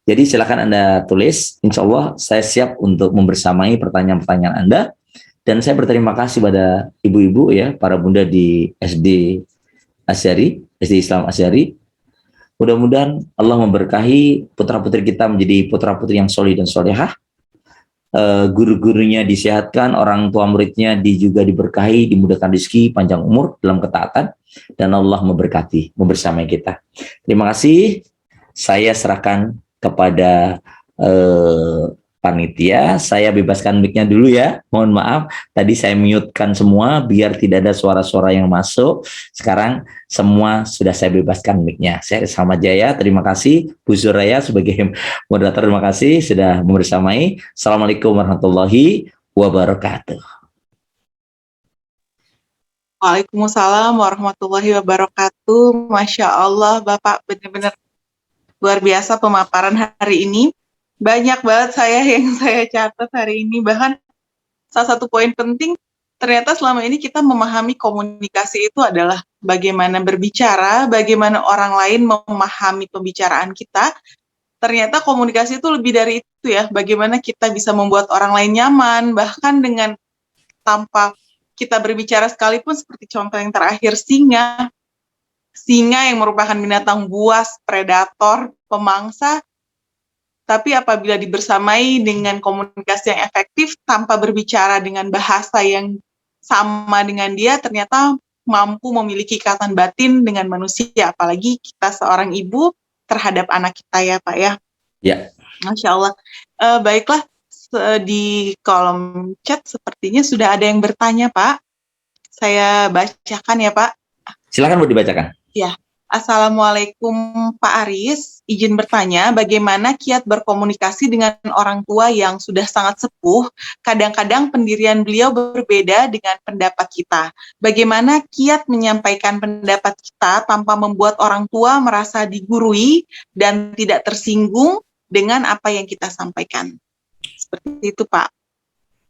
Jadi silakan Anda tulis. Insya Allah saya siap untuk membersamai pertanyaan-pertanyaan Anda. Dan saya berterima kasih pada ibu-ibu ya, para bunda di SD Asyari, SD Islam Asyari. Mudah-mudahan Allah memberkahi putra-putri kita menjadi putra-putri yang solih dan solehah. Guru-gurunya disehatkan, orang tua muridnya juga diberkahi, dimudahkan rezeki, panjang umur dalam ketaatan, dan Allah memberkati, membersamai kita. Terima kasih. Saya serahkan kepada panitia. Saya bebaskan mic-nya dulu ya. Mohon maaf, tadi saya mute-kan semua biar tidak ada suara-suara yang masuk. Sekarang semua sudah saya bebaskan mic-nya. Saya sama Jaya, terima kasih. Bu Suraya sebagai moderator, terima kasih sudah membersamai. Assalamualaikum warahmatullahi wabarakatuh. Waalaikumsalam warahmatullahi wabarakatuh. Masya Allah, Bapak benar-benar luar biasa pemaparan hari ini. Banyak banget yang saya catat hari ini. Bahkan salah satu poin penting, ternyata selama ini kita memahami komunikasi itu adalah bagaimana berbicara, bagaimana orang lain memahami pembicaraan kita. Ternyata komunikasi itu lebih dari itu ya, bagaimana kita bisa membuat orang lain nyaman, bahkan dengan tanpa kita berbicara sekalipun, seperti contoh yang terakhir, singa yang merupakan binatang buas, predator, pemangsa. Tapi apabila dibersamai dengan komunikasi yang efektif tanpa berbicara dengan bahasa yang sama dengan dia, ternyata mampu memiliki ikatan batin dengan manusia, apalagi kita seorang ibu terhadap anak kita ya Pak ya. Ya. Masya Allah. Baiklah, di kolom chat sepertinya sudah ada yang bertanya Pak. Saya bacakan ya Pak. Silakan Bu dibacakan. Ya. Assalamualaikum Pak Aris, izin bertanya bagaimana kiat berkomunikasi dengan orang tua yang sudah sangat sepuh, kadang-kadang pendirian beliau berbeda dengan pendapat kita. Bagaimana kiat menyampaikan pendapat kita tanpa membuat orang tua merasa digurui dan tidak tersinggung dengan apa yang kita sampaikan. Seperti itu Pak.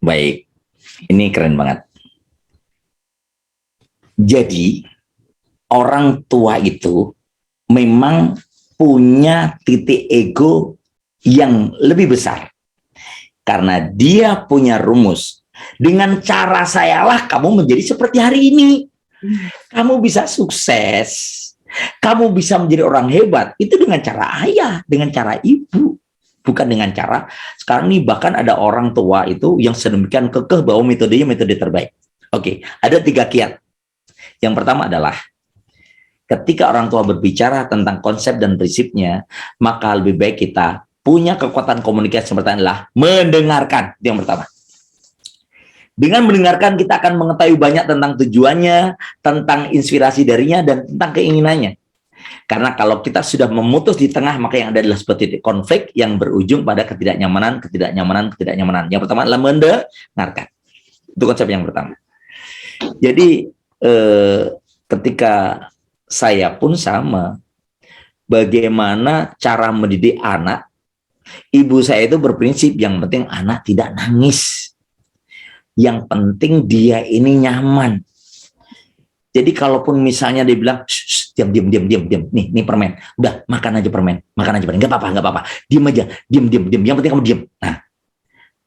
Baik, ini keren banget. Jadi, orang tua itu memang punya titik ego yang lebih besar. Karena dia punya rumus. Dengan cara sayalah kamu menjadi seperti hari ini. Kamu bisa sukses. Kamu bisa menjadi orang hebat. Itu dengan cara ayah, dengan cara ibu. Bukan dengan cara, sekarang ini bahkan ada orang tua itu yang sedemikian kekeh bahwa metodenya metode terbaik. Oke, ada 3 kiat. Yang pertama adalah, ketika orang tua berbicara tentang konsep dan prinsipnya, maka lebih baik kita punya kekuatan komunikasi seperti adalah mendengarkan. Itu yang pertama. Dengan mendengarkan kita akan mengetahui banyak tentang tujuannya, tentang inspirasi darinya, dan tentang keinginannya. Karena kalau kita sudah memutus di tengah, maka yang ada adalah seperti konflik yang berujung pada ketidaknyamanan. Yang pertama adalah mendengarkan. Itu konsep yang pertama. Jadi ketika saya pun sama, bagaimana cara mendidik anak, ibu saya itu berprinsip yang penting anak tidak nangis. Yang penting dia ini nyaman. Jadi kalaupun misalnya dia bilang, diam. Nih permen. Udah, makan aja permen. Nggak apa-apa. Diam aja. Diam. Yang penting kamu diam. Nah,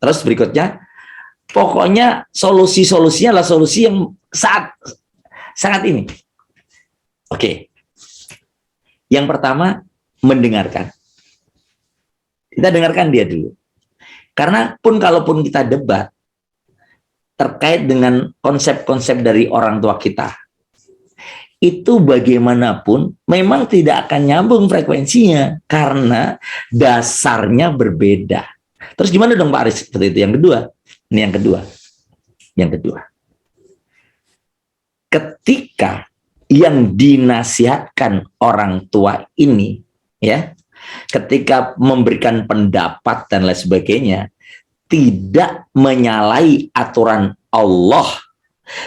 terus berikutnya, pokoknya solusinya adalah solusi yang sangat ini. Oke. Yang pertama, mendengarkan. Kita dengarkan dia dulu. Karena kalaupun kita debat terkait dengan konsep-konsep dari orang tua kita, itu bagaimanapun memang tidak akan nyambung frekuensinya karena dasarnya berbeda. Terus gimana dong Pak Aris? Seperti itu. Yang kedua, ini yang kedua. Ketika yang dinasihatkan orang tua ini, ya, ketika memberikan pendapat dan lain sebagainya, tidak menyalahi aturan Allah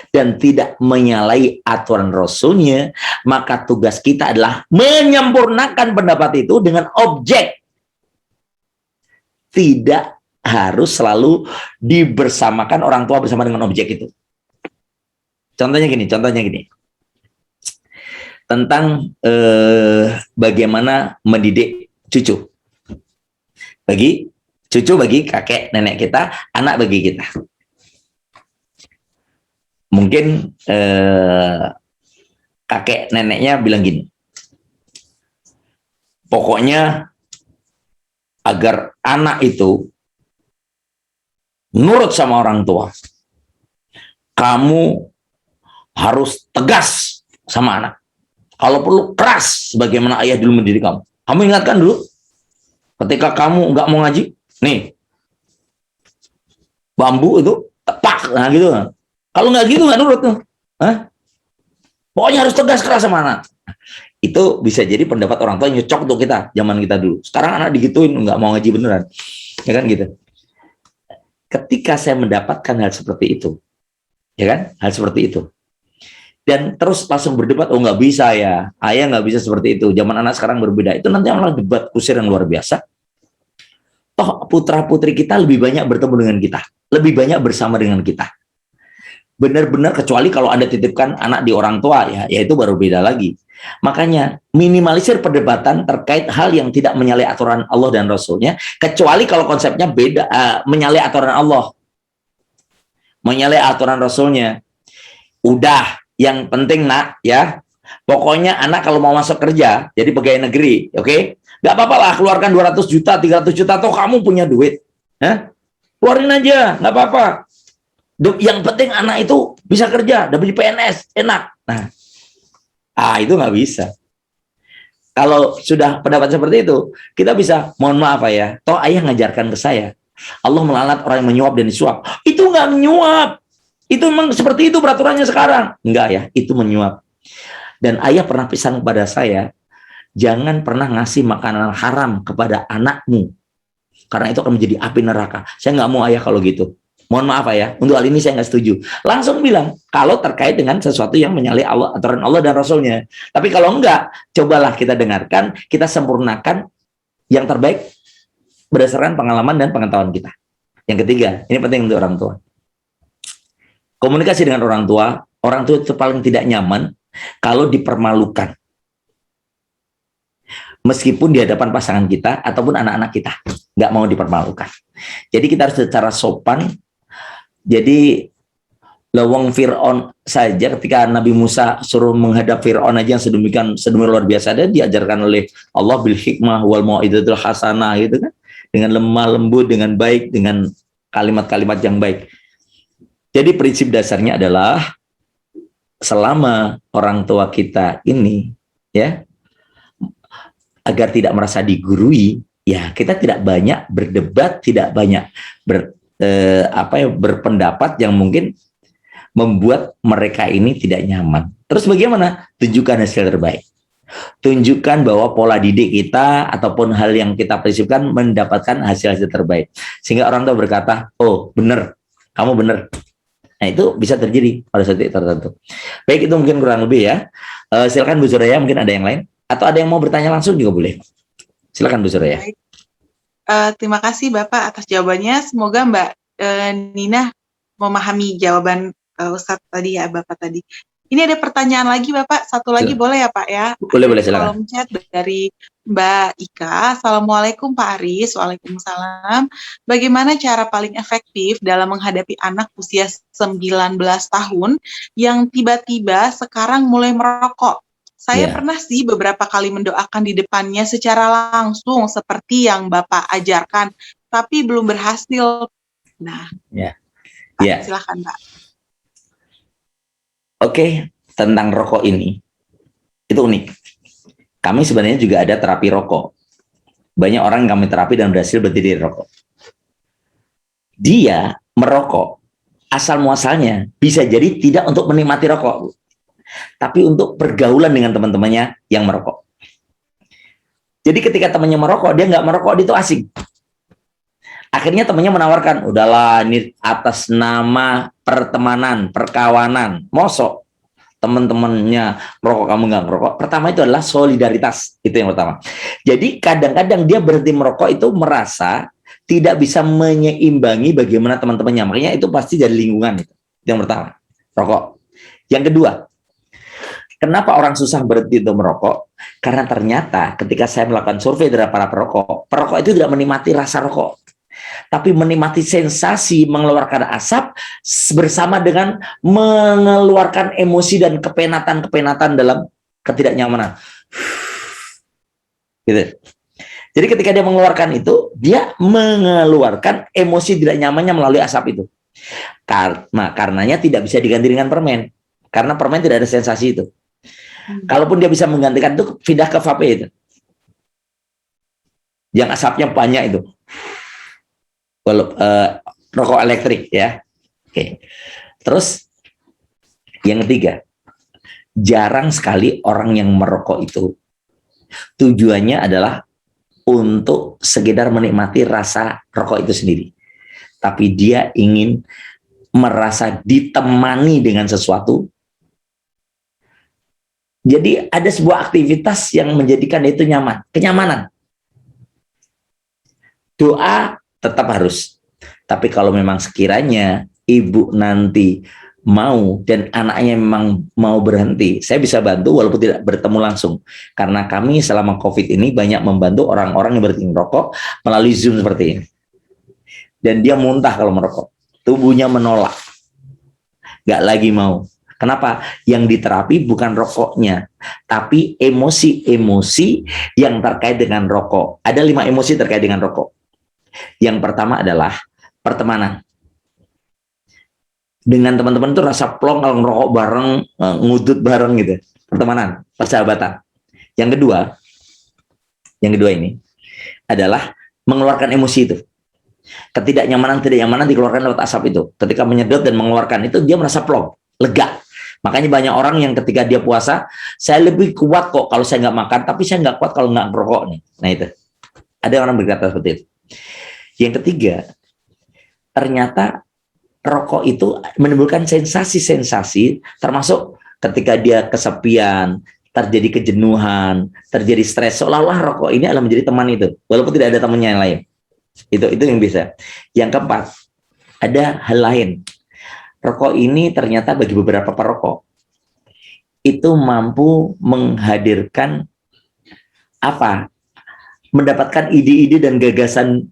dan tidak menyalahi aturan Rasulnya, maka tugas kita adalah menyempurnakan pendapat itu dengan objek. Tidak harus selalu dibersamakan orang tua bersama dengan objek itu. Contohnya gini. Tentang bagaimana mendidik cucu. Bagi kakek nenek kita, anak bagi kita. Mungkin kakek neneknya bilang gini, pokoknya agar anak itu nurut sama orang tua, kamu harus tegas sama anak. Kalau perlu keras, sebagaimana ayah dulu mendidik kamu. Kamu ingatkan dulu, ketika kamu nggak mau ngaji, nih, bambu itu tepak, nah gitu. Kalau nggak gitu nggak nurut tuh. Pokoknya harus tegas keras sama anak. Itu bisa jadi pendapat orang tua yang nyocok untuk kita, zaman kita dulu. Sekarang anak digituin, nggak mau ngaji beneran. Ya kan gitu. Ketika saya mendapatkan hal seperti itu, ya kan, hal seperti itu, dan terus langsung berdebat, oh nggak bisa ya, ayah nggak bisa seperti itu, zaman anak sekarang berbeda, itu nanti malah debat kusir yang luar biasa. Toh putra-putri kita lebih banyak bertemu dengan kita, lebih banyak bersama dengan kita. Benar-benar, kecuali kalau Anda titipkan anak di orang tua, ya itu baru beda lagi. Makanya minimalisir perdebatan terkait hal yang tidak menyalahi aturan Allah dan Rasulnya, kecuali kalau konsepnya beda, menyalahi aturan Allah, menyalahi aturan Rasulnya. Udah, yang penting nak, ya, pokoknya anak kalau mau masuk kerja jadi pegawai negeri, oke? Nggak apa-apa lah, keluarkan 200 juta, 300 juta, toh kamu punya duit, keluarin aja, nggak apa-apa. Yang penting anak itu bisa kerja, dapat PNS, enak. Nah, itu nggak bisa. Kalau sudah pendapat seperti itu, kita bisa, mohon maaf ya, toh ayah ngajarkan ke saya, Allah melaknat orang yang menyuap dan disuap. Itu nggak menyuap. Itu memang seperti itu peraturannya sekarang. Enggak ya, itu menyuap. Dan ayah pernah pesan kepada saya, jangan pernah ngasih makanan haram kepada anakmu, karena itu akan menjadi api neraka. Saya nggak mau ayah kalau gitu. Mohon maaf ya, untuk hal ini saya nggak setuju. Langsung bilang, kalau terkait dengan sesuatu yang menyalahi Allah, aturan Allah dan Rasulnya. Tapi kalau enggak, cobalah kita dengarkan, kita sempurnakan yang terbaik berdasarkan pengalaman dan pengetahuan kita. Yang ketiga, ini penting untuk orang tua. Komunikasi dengan orang tua itu paling tidak nyaman kalau dipermalukan. Meskipun di hadapan pasangan kita ataupun anak-anak kita, nggak mau dipermalukan. Jadi kita harus secara sopan. Jadi lawang Fir'aun saja, ketika Nabi Musa suruh menghadap Fir'aun aja yang sedemikian luar biasa, dan diajarkan oleh Allah bil hikmah wal mau'izatul hasanah, gitu kan, dengan lemah lembut, dengan baik, dengan kalimat-kalimat yang baik. Jadi prinsip dasarnya adalah selama orang tua kita ini, ya, agar tidak merasa digurui, ya kita tidak banyak berdebat, tidak banyak berpendapat yang mungkin membuat mereka ini tidak nyaman. Terus bagaimana? Tunjukkan hasil terbaik. Tunjukkan bahwa pola didik kita ataupun hal yang kita prinsipkan mendapatkan hasil-hasil terbaik. Sehingga orang tua berkata, oh benar, kamu benar. Nah itu bisa terjadi pada saat tertentu. Baik, itu mungkin kurang lebih ya. Silakan Bu Suraya, mungkin ada yang lain. Atau ada yang mau bertanya langsung juga boleh. Silakan Bu Suraya. Baik. Terima kasih Bapak atas jawabannya. Semoga Mbak Nina memahami jawaban Ustadz tadi ya, Bapak tadi. Ini ada pertanyaan lagi Bapak, satu lagi boleh ya Pak ya? Boleh, silakan. Kolom chat dari Mbak Ika. Assalamualaikum Pak Aris. Waalaikumsalam. Bagaimana cara paling efektif dalam menghadapi anak usia 19 tahun yang tiba-tiba sekarang mulai merokok? Saya pernah sih beberapa kali mendoakan di depannya secara langsung seperti yang Bapak ajarkan, tapi belum berhasil. Nah, Pak, silakan Pak. Oke, tentang rokok ini, itu unik. Kami sebenarnya juga ada terapi rokok. Banyak orang yang kami terapi dan berhasil berhenti dari rokok. Dia merokok, asal muasalnya bisa jadi tidak untuk menikmati rokok, tapi untuk pergaulan dengan teman-temannya yang merokok. Jadi ketika temannya merokok, dia nggak merokok, dia itu asing. Akhirnya temannya menawarkan, udahlah ini atas nama pertemanan, perkawanan, mosok teman-temannya merokok kamu nggak merokok. Pertama itu adalah solidaritas, itu yang pertama. Jadi kadang-kadang dia berhenti merokok itu merasa tidak bisa menyeimbangi bagaimana teman-temannya. Makanya itu pasti dari lingkungan itu. Yang pertama, rokok. Yang kedua, kenapa orang susah berhenti untuk merokok? Karena ternyata ketika saya melakukan survei terhadap para perokok itu tidak menikmati rasa rokok, tapi menikmati sensasi mengeluarkan asap bersama dengan mengeluarkan emosi dan kepenatan-kepenatan dalam ketidaknyamanan. Gitu. Jadi ketika dia mengeluarkan itu, dia mengeluarkan emosi tidak nyamannya melalui asap itu. Karenanya tidak bisa diganti dengan permen. Karena permen tidak ada sensasi itu. Kalaupun dia bisa menggantikan itu, pindah ke vape itu. Yang asapnya banyak itu. Rokok elektrik ya. Oke. Terus yang ketiga, jarang sekali orang yang merokok itu tujuannya adalah untuk sekedar menikmati rasa rokok itu sendiri, tapi dia ingin merasa ditemani dengan sesuatu. Jadi ada sebuah aktivitas yang menjadikan itu nyaman, kenyamanan. Doa tetap harus. Tapi kalau memang sekiranya ibu nanti mau dan anaknya memang mau berhenti, saya bisa bantu walaupun tidak bertemu langsung. Karena kami selama COVID ini banyak membantu orang-orang yang berhenti merokok melalui Zoom seperti ini. Dan dia muntah kalau merokok. Tubuhnya menolak. Nggak lagi mau. Kenapa? Yang diterapi bukan rokoknya, tapi emosi-emosi yang terkait dengan rokok. Ada 5 emosi terkait dengan rokok. Yang pertama adalah pertemanan. Dengan teman-teman itu rasa plong kalau ngerokok bareng, ngudut bareng gitu. Pertemanan, persahabatan. Yang kedua ini adalah mengeluarkan emosi itu. Ketidaknyamanan dikeluarkan lewat asap itu. Ketika menyedot dan mengeluarkan itu, dia merasa plong, lega. Makanya banyak orang yang ketika dia puasa, saya lebih kuat kok kalau saya nggak makan, tapi saya nggak kuat kalau nggak ngerokok nih. Nah itu. Ada orang berkata seperti itu. Yang ketiga, ternyata rokok itu menimbulkan sensasi-sensasi, termasuk ketika dia kesepian, terjadi kejenuhan, terjadi stres, seolah-olah rokok ini adalah menjadi teman itu, walaupun tidak ada temannya yang lain. Itu yang bisa. Yang keempat, ada hal lain. Rokok ini ternyata bagi beberapa perokok itu mampu menghadirkan mendapatkan ide-ide dan gagasan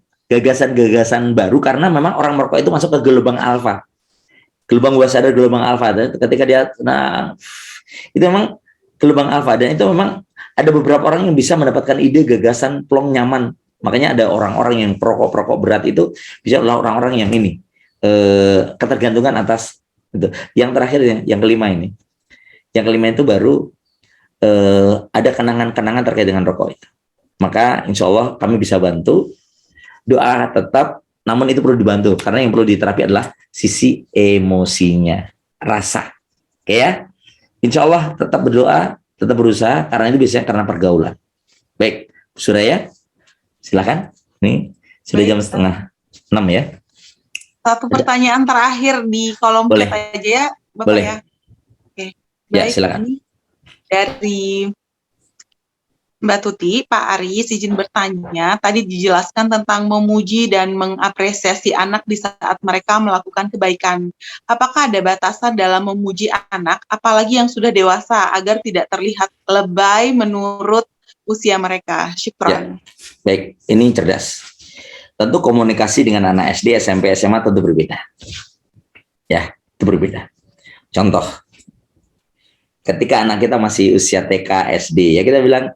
baru, karena memang orang merokok itu masuk ke gelombang alfa, gelombang bawah sadar, gelombang alfa. Dan ketika dia itu memang gelombang alfa, dan itu memang ada beberapa orang yang bisa mendapatkan ide, gagasan, plong, nyaman. Makanya ada orang-orang yang perokok berat itu bisa adalah orang-orang yang ini ketergantungan atas itu. Yang terakhir yang kelima ini. Yang kelima itu baru ada kenangan-kenangan terkait dengan rokok itu. maka insya Allah kami bisa bantu. Doa tetap, namun itu perlu dibantu karena yang perlu diterapi adalah sisi emosinya, rasa. Oke ya, insya Allah tetap berdoa, tetap berusaha karena ini biasanya karena pergaulan. Baik, Suraya, silakan. Nih sudah Baik, jam setengah 6 ya. Satu pertanyaan terakhir di kolom Boleh. chat aja ya, Bapak Boleh. ya. Oke. Ya, Baik, silakan. ini dari Mbak Tuti, Pak Aris izin bertanya, tadi dijelaskan tentang memuji dan mengapresiasi anak di saat mereka melakukan kebaikan. Apakah ada batasan dalam memuji anak, apalagi yang sudah dewasa, agar tidak terlihat lebay menurut usia mereka? Syukran. Baik, ini cerdas. Tentu komunikasi dengan anak SD, SMP, SMA tentu berbeda. Ya, itu berbeda. Contoh, ketika anak kita masih usia TK, SD, ya kita bilang,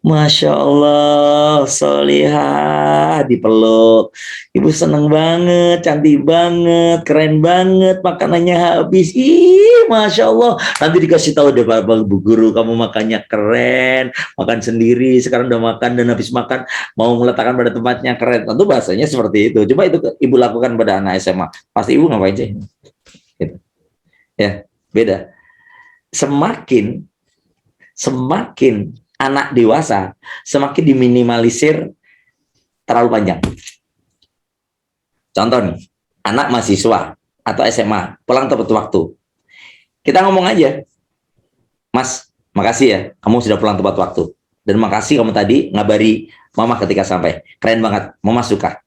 Masya Allah, solihah, dipeluk. Ibu seneng banget, cantik banget, keren banget, makanannya habis. Ih, Masya Allah. Nanti dikasih tahu deh Bapak Bu Guru, kamu makannya keren, makan sendiri, sekarang udah makan dan habis makan, mau meletakkan pada tempatnya keren. Tentu bahasanya seperti itu. Coba itu Ibu lakukan pada anak SMA. Pasti Ibu ngapain sih? Gitu. Ya, beda. Semakin anak dewasa, semakin diminimalisir terlalu panjang. Contoh nih, anak mahasiswa atau SMA, pulang tepat waktu. Kita ngomong aja, Mas, makasih ya, kamu sudah pulang tepat waktu. Dan makasih kamu tadi ngabari Mama ketika sampai. Keren banget, Mama suka.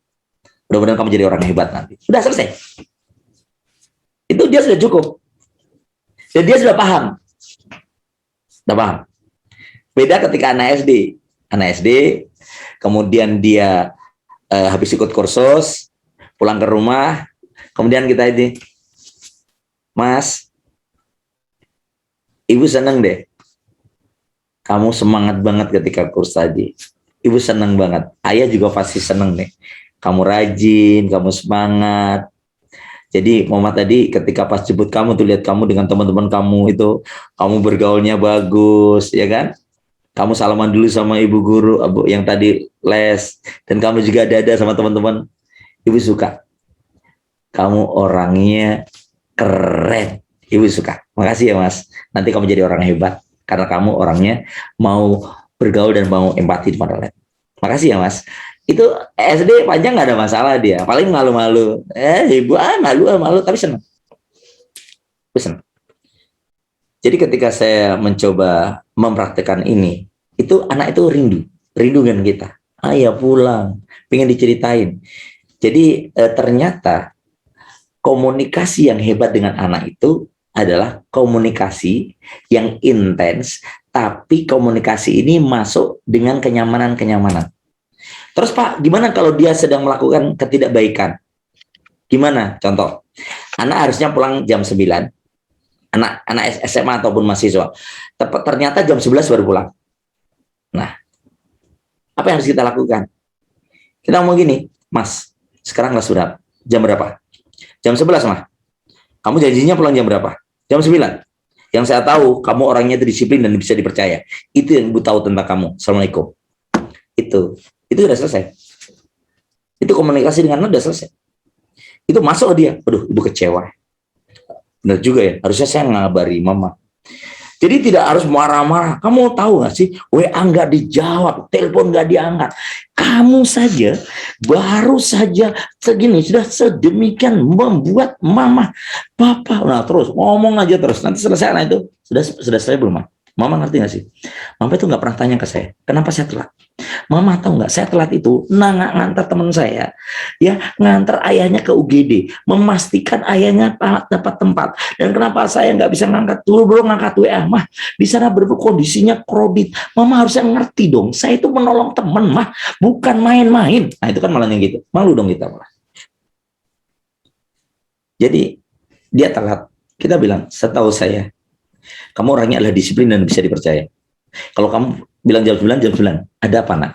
Mudah-mudahan kamu jadi orang hebat nanti. Udah selesai. Itu dia sudah cukup. Dan dia sudah paham. Sudah paham. Beda ketika anak SD, kemudian dia habis ikut kursus, pulang ke rumah, kemudian kita ini, Mas, Ibu seneng deh, kamu semangat banget ketika kursus tadi, Ibu seneng banget, Ayah juga pasti seneng deh, kamu rajin, kamu semangat. Jadi Mama tadi ketika pas jemput kamu tuh lihat kamu dengan teman-teman kamu itu, kamu bergaulnya bagus, ya kan? Kamu salaman dulu sama ibu guru yang tadi les, dan kamu juga dada sama teman-teman. Ibu suka. Kamu orangnya keren. Ibu suka. Makasih ya Mas. Nanti kamu jadi orang hebat karena kamu orangnya mau bergaul dan mau empati di orang lain. Makasih ya Mas. Itu SD panjang nggak ada masalah dia. Paling malu-malu. Ibu malu tapi senang. Ibu senang. Jadi ketika saya mencoba mempraktekkan ini, itu anak itu rindu dengan kita. Ayah pulang, pengen diceritain. Jadi ternyata komunikasi yang hebat dengan anak itu adalah komunikasi yang intens, tapi komunikasi ini masuk dengan kenyamanan-kenyamanan. Terus Pak, gimana kalau dia sedang melakukan ketidakbaikan? Gimana? Contoh, anak harusnya pulang jam 9. Anak SMA ataupun mahasiswa, ternyata jam 11 baru pulang. Nah, apa yang harus kita lakukan? Kita ngomong gini, Mas, sekarang kelas berapa? Jam berapa? Jam 11, Mas. Kamu janjinya pulang jam berapa? Jam 9. Yang saya tahu, kamu orangnya disiplin dan bisa dipercaya. Itu yang Ibu tahu tentang kamu. Assalamualaikum. Itu sudah selesai. Itu komunikasi dengan anak sudah selesai. Itu masuk ke dia. Aduh, Ibu kecewa. Benar juga ya, harusnya saya ngabari Mama. Jadi tidak harus marah-marah. Kamu tahu nggak sih, WA nggak dijawab, telepon nggak diangkat. Kamu saja baru saja segini sudah sedemikian membuat Mama, Papa. Nah terus ngomong aja terus. Nanti selesai anak itu sudah selesai belum, Mama ngerti nggak sih? Mama itu nggak pernah tanya ke saya, kenapa saya telat? Mama tahu nggak, saya telat itu ngantar teman saya, ya ngantar ayahnya ke UGD, memastikan ayahnya dapat tempat. Dan kenapa saya nggak bisa ngangkat dulu, belum ngangkat WA, Mah? Di sana kondisinya kredit. Mama harusnya ngerti dong, saya itu menolong teman, Mah, bukan main-main. Nah itu kan malahnya gitu, malu dong kita malah. Jadi dia telat, kita bilang, setahu saya, kamu orangnya adalah disiplin dan bisa dipercaya. Kalau kamu bilang jam 9, ada apa nak?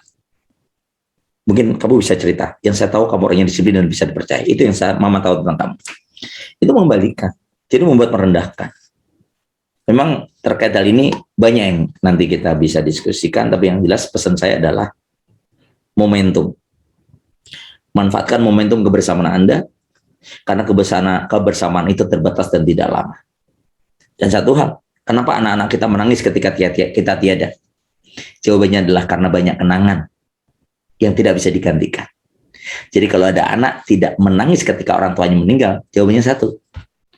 Mungkin kamu bisa cerita. Yang saya tahu kamu orangnya disiplin dan bisa dipercaya. Itu yang Mama tahu tentang kamu. Itu membalikan. Jadi membuat merendahkan. Memang terkait hal ini banyak yang nanti kita bisa diskusikan. Tapi yang jelas pesan saya adalah momentum. Manfaatkan momentum kebersamaan Anda, karena kebersamaan itu terbatas dan tidak lama. Dan satu hal, kenapa anak-anak kita menangis ketika kita tiada? Jawabannya adalah karena banyak kenangan yang tidak bisa digantikan. Jadi kalau ada anak tidak menangis ketika orang tuanya meninggal, jawabannya satu,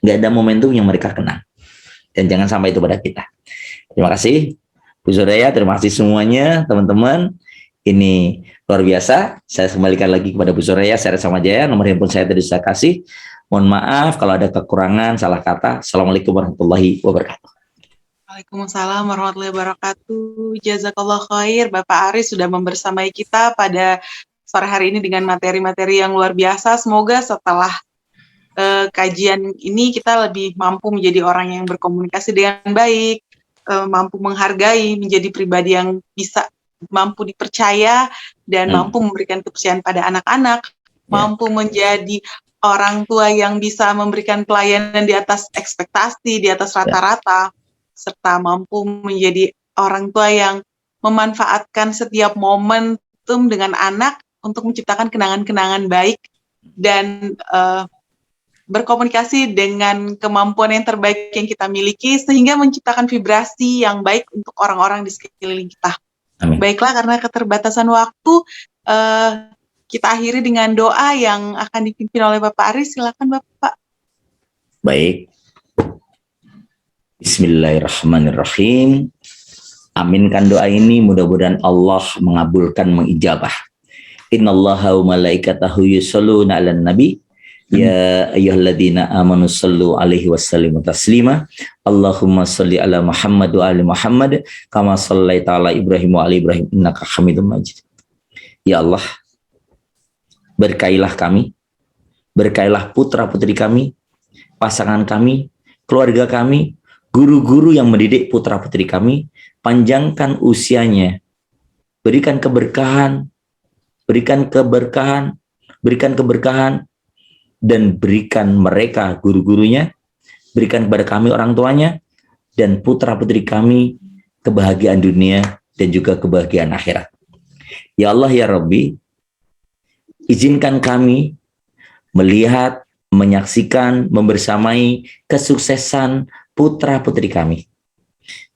nggak ada momentum yang mereka kenang. Dan jangan sampai itu pada kita. Terima kasih Bu Soraya, terima kasih semuanya teman-teman. Ini luar biasa. Saya kembalikan lagi kepada Bu Soraya, saya Sama Jaya, nomor handphone saya tadi saya kasih. Mohon maaf kalau ada kekurangan, salah kata. Assalamualaikum warahmatullahi wabarakatuh. Waalaikumsalam warahmatullahi wabarakatuh. Jazakallah khair, Bapak Aris sudah membersamai kita pada sore hari ini dengan materi-materi yang luar biasa. Semoga setelah kajian ini kita lebih mampu menjadi orang yang berkomunikasi dengan baik, mampu menghargai, menjadi pribadi yang bisa mampu dipercaya dan mampu memberikan kepercayaan pada anak-anak, mampu menjadi orang tua yang bisa memberikan pelayanan di atas ekspektasi, di atas rata-rata, serta mampu menjadi orang tua yang memanfaatkan setiap momentum dengan anak untuk menciptakan kenangan-kenangan baik dan berkomunikasi dengan kemampuan yang terbaik yang kita miliki sehingga menciptakan vibrasi yang baik untuk orang-orang di sekeliling kita. Amin. Baiklah, karena keterbatasan waktu, kita akhiri dengan doa yang akan dipimpin oleh Bapak Aris. Silakan Bapak. Baik. Bismillahirrahmanirrahim. Aminkan doa ini, mudah-mudahan Allah mengabulkan, mengijabah. Innallaha wa malaikatahu yusholluna 'alan nabi. Ya ayyuhalladzina amanu shallu alaihi wasallimu taslima. Allahumma shalli ala Muhammad wa ali Muhammad kama shallaita ala Ibrahim wa ali Ibrahim innaka Hamidum Majid. Ya Allah, berkailah kami, berkailah putra-putri kami, pasangan kami, keluarga kami, guru-guru yang mendidik putra-putri kami, panjangkan usianya, berikan keberkahan, berikan keberkahan, berikan keberkahan, dan berikan mereka guru-gurunya, berikan kepada kami orang tuanya, dan putra-putri kami kebahagiaan dunia dan juga kebahagiaan akhirat. Ya Allah ya Rabbi, izinkan kami melihat, menyaksikan, membersamai kesuksesan putra-putri kami.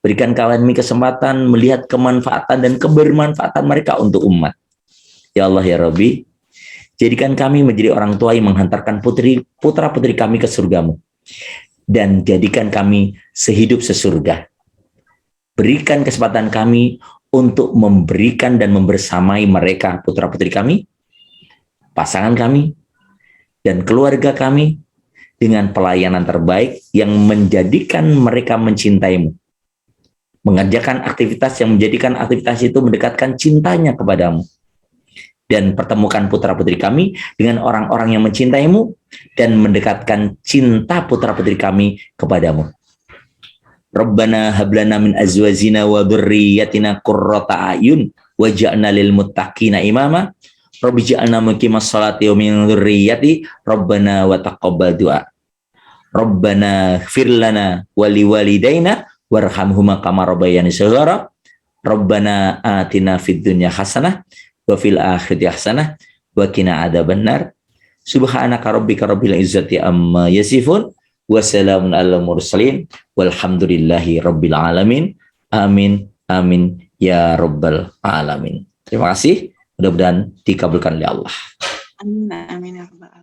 Berikan kami kesempatan melihat kemanfaatan dan kebermanfaatan mereka untuk umat. Ya Allah ya Rabbi, jadikan kami menjadi orang tua yang menghantarkan putra-putri kami ke surgamu. Dan jadikan kami sehidup sesurga. Berikan kesempatan kami untuk memberikan dan membersamai mereka, putra-putri kami, pasangan kami, dan keluarga kami, dengan pelayanan terbaik yang menjadikan mereka mencintaimu. Mengerjakan aktivitas yang menjadikan aktivitas itu mendekatkan cintanya kepadamu. Dan pertemukan putra-putri kami dengan orang-orang yang mencintaimu dan mendekatkan cinta putra-putri kami kepadamu. Rabbana hablana min azwajina wa dzurriyyatina qurrata a'yun waj'alna lil muttaqina imama. Rabbi ja'alna muqimas sholati wa min dzurriyyati Rabbana wa taqabbal du'a. Rabbana ighfir lana wa liwalidayna warhamhuma kama rabbayani shaghara. Rabbana atina fid dunya hasanah wa fil akhirati hasanah wa qina adzabannar. Subhanaka rabbika rabbil izzati amma yasifun wa salamun alal mursalin walhamdulillahi rabbil alamin. Amin amin ya rabbal alamin. Terima kasih, mudah-mudahan dikabulkan oleh Allah. Amin amin ya rabbal alamin.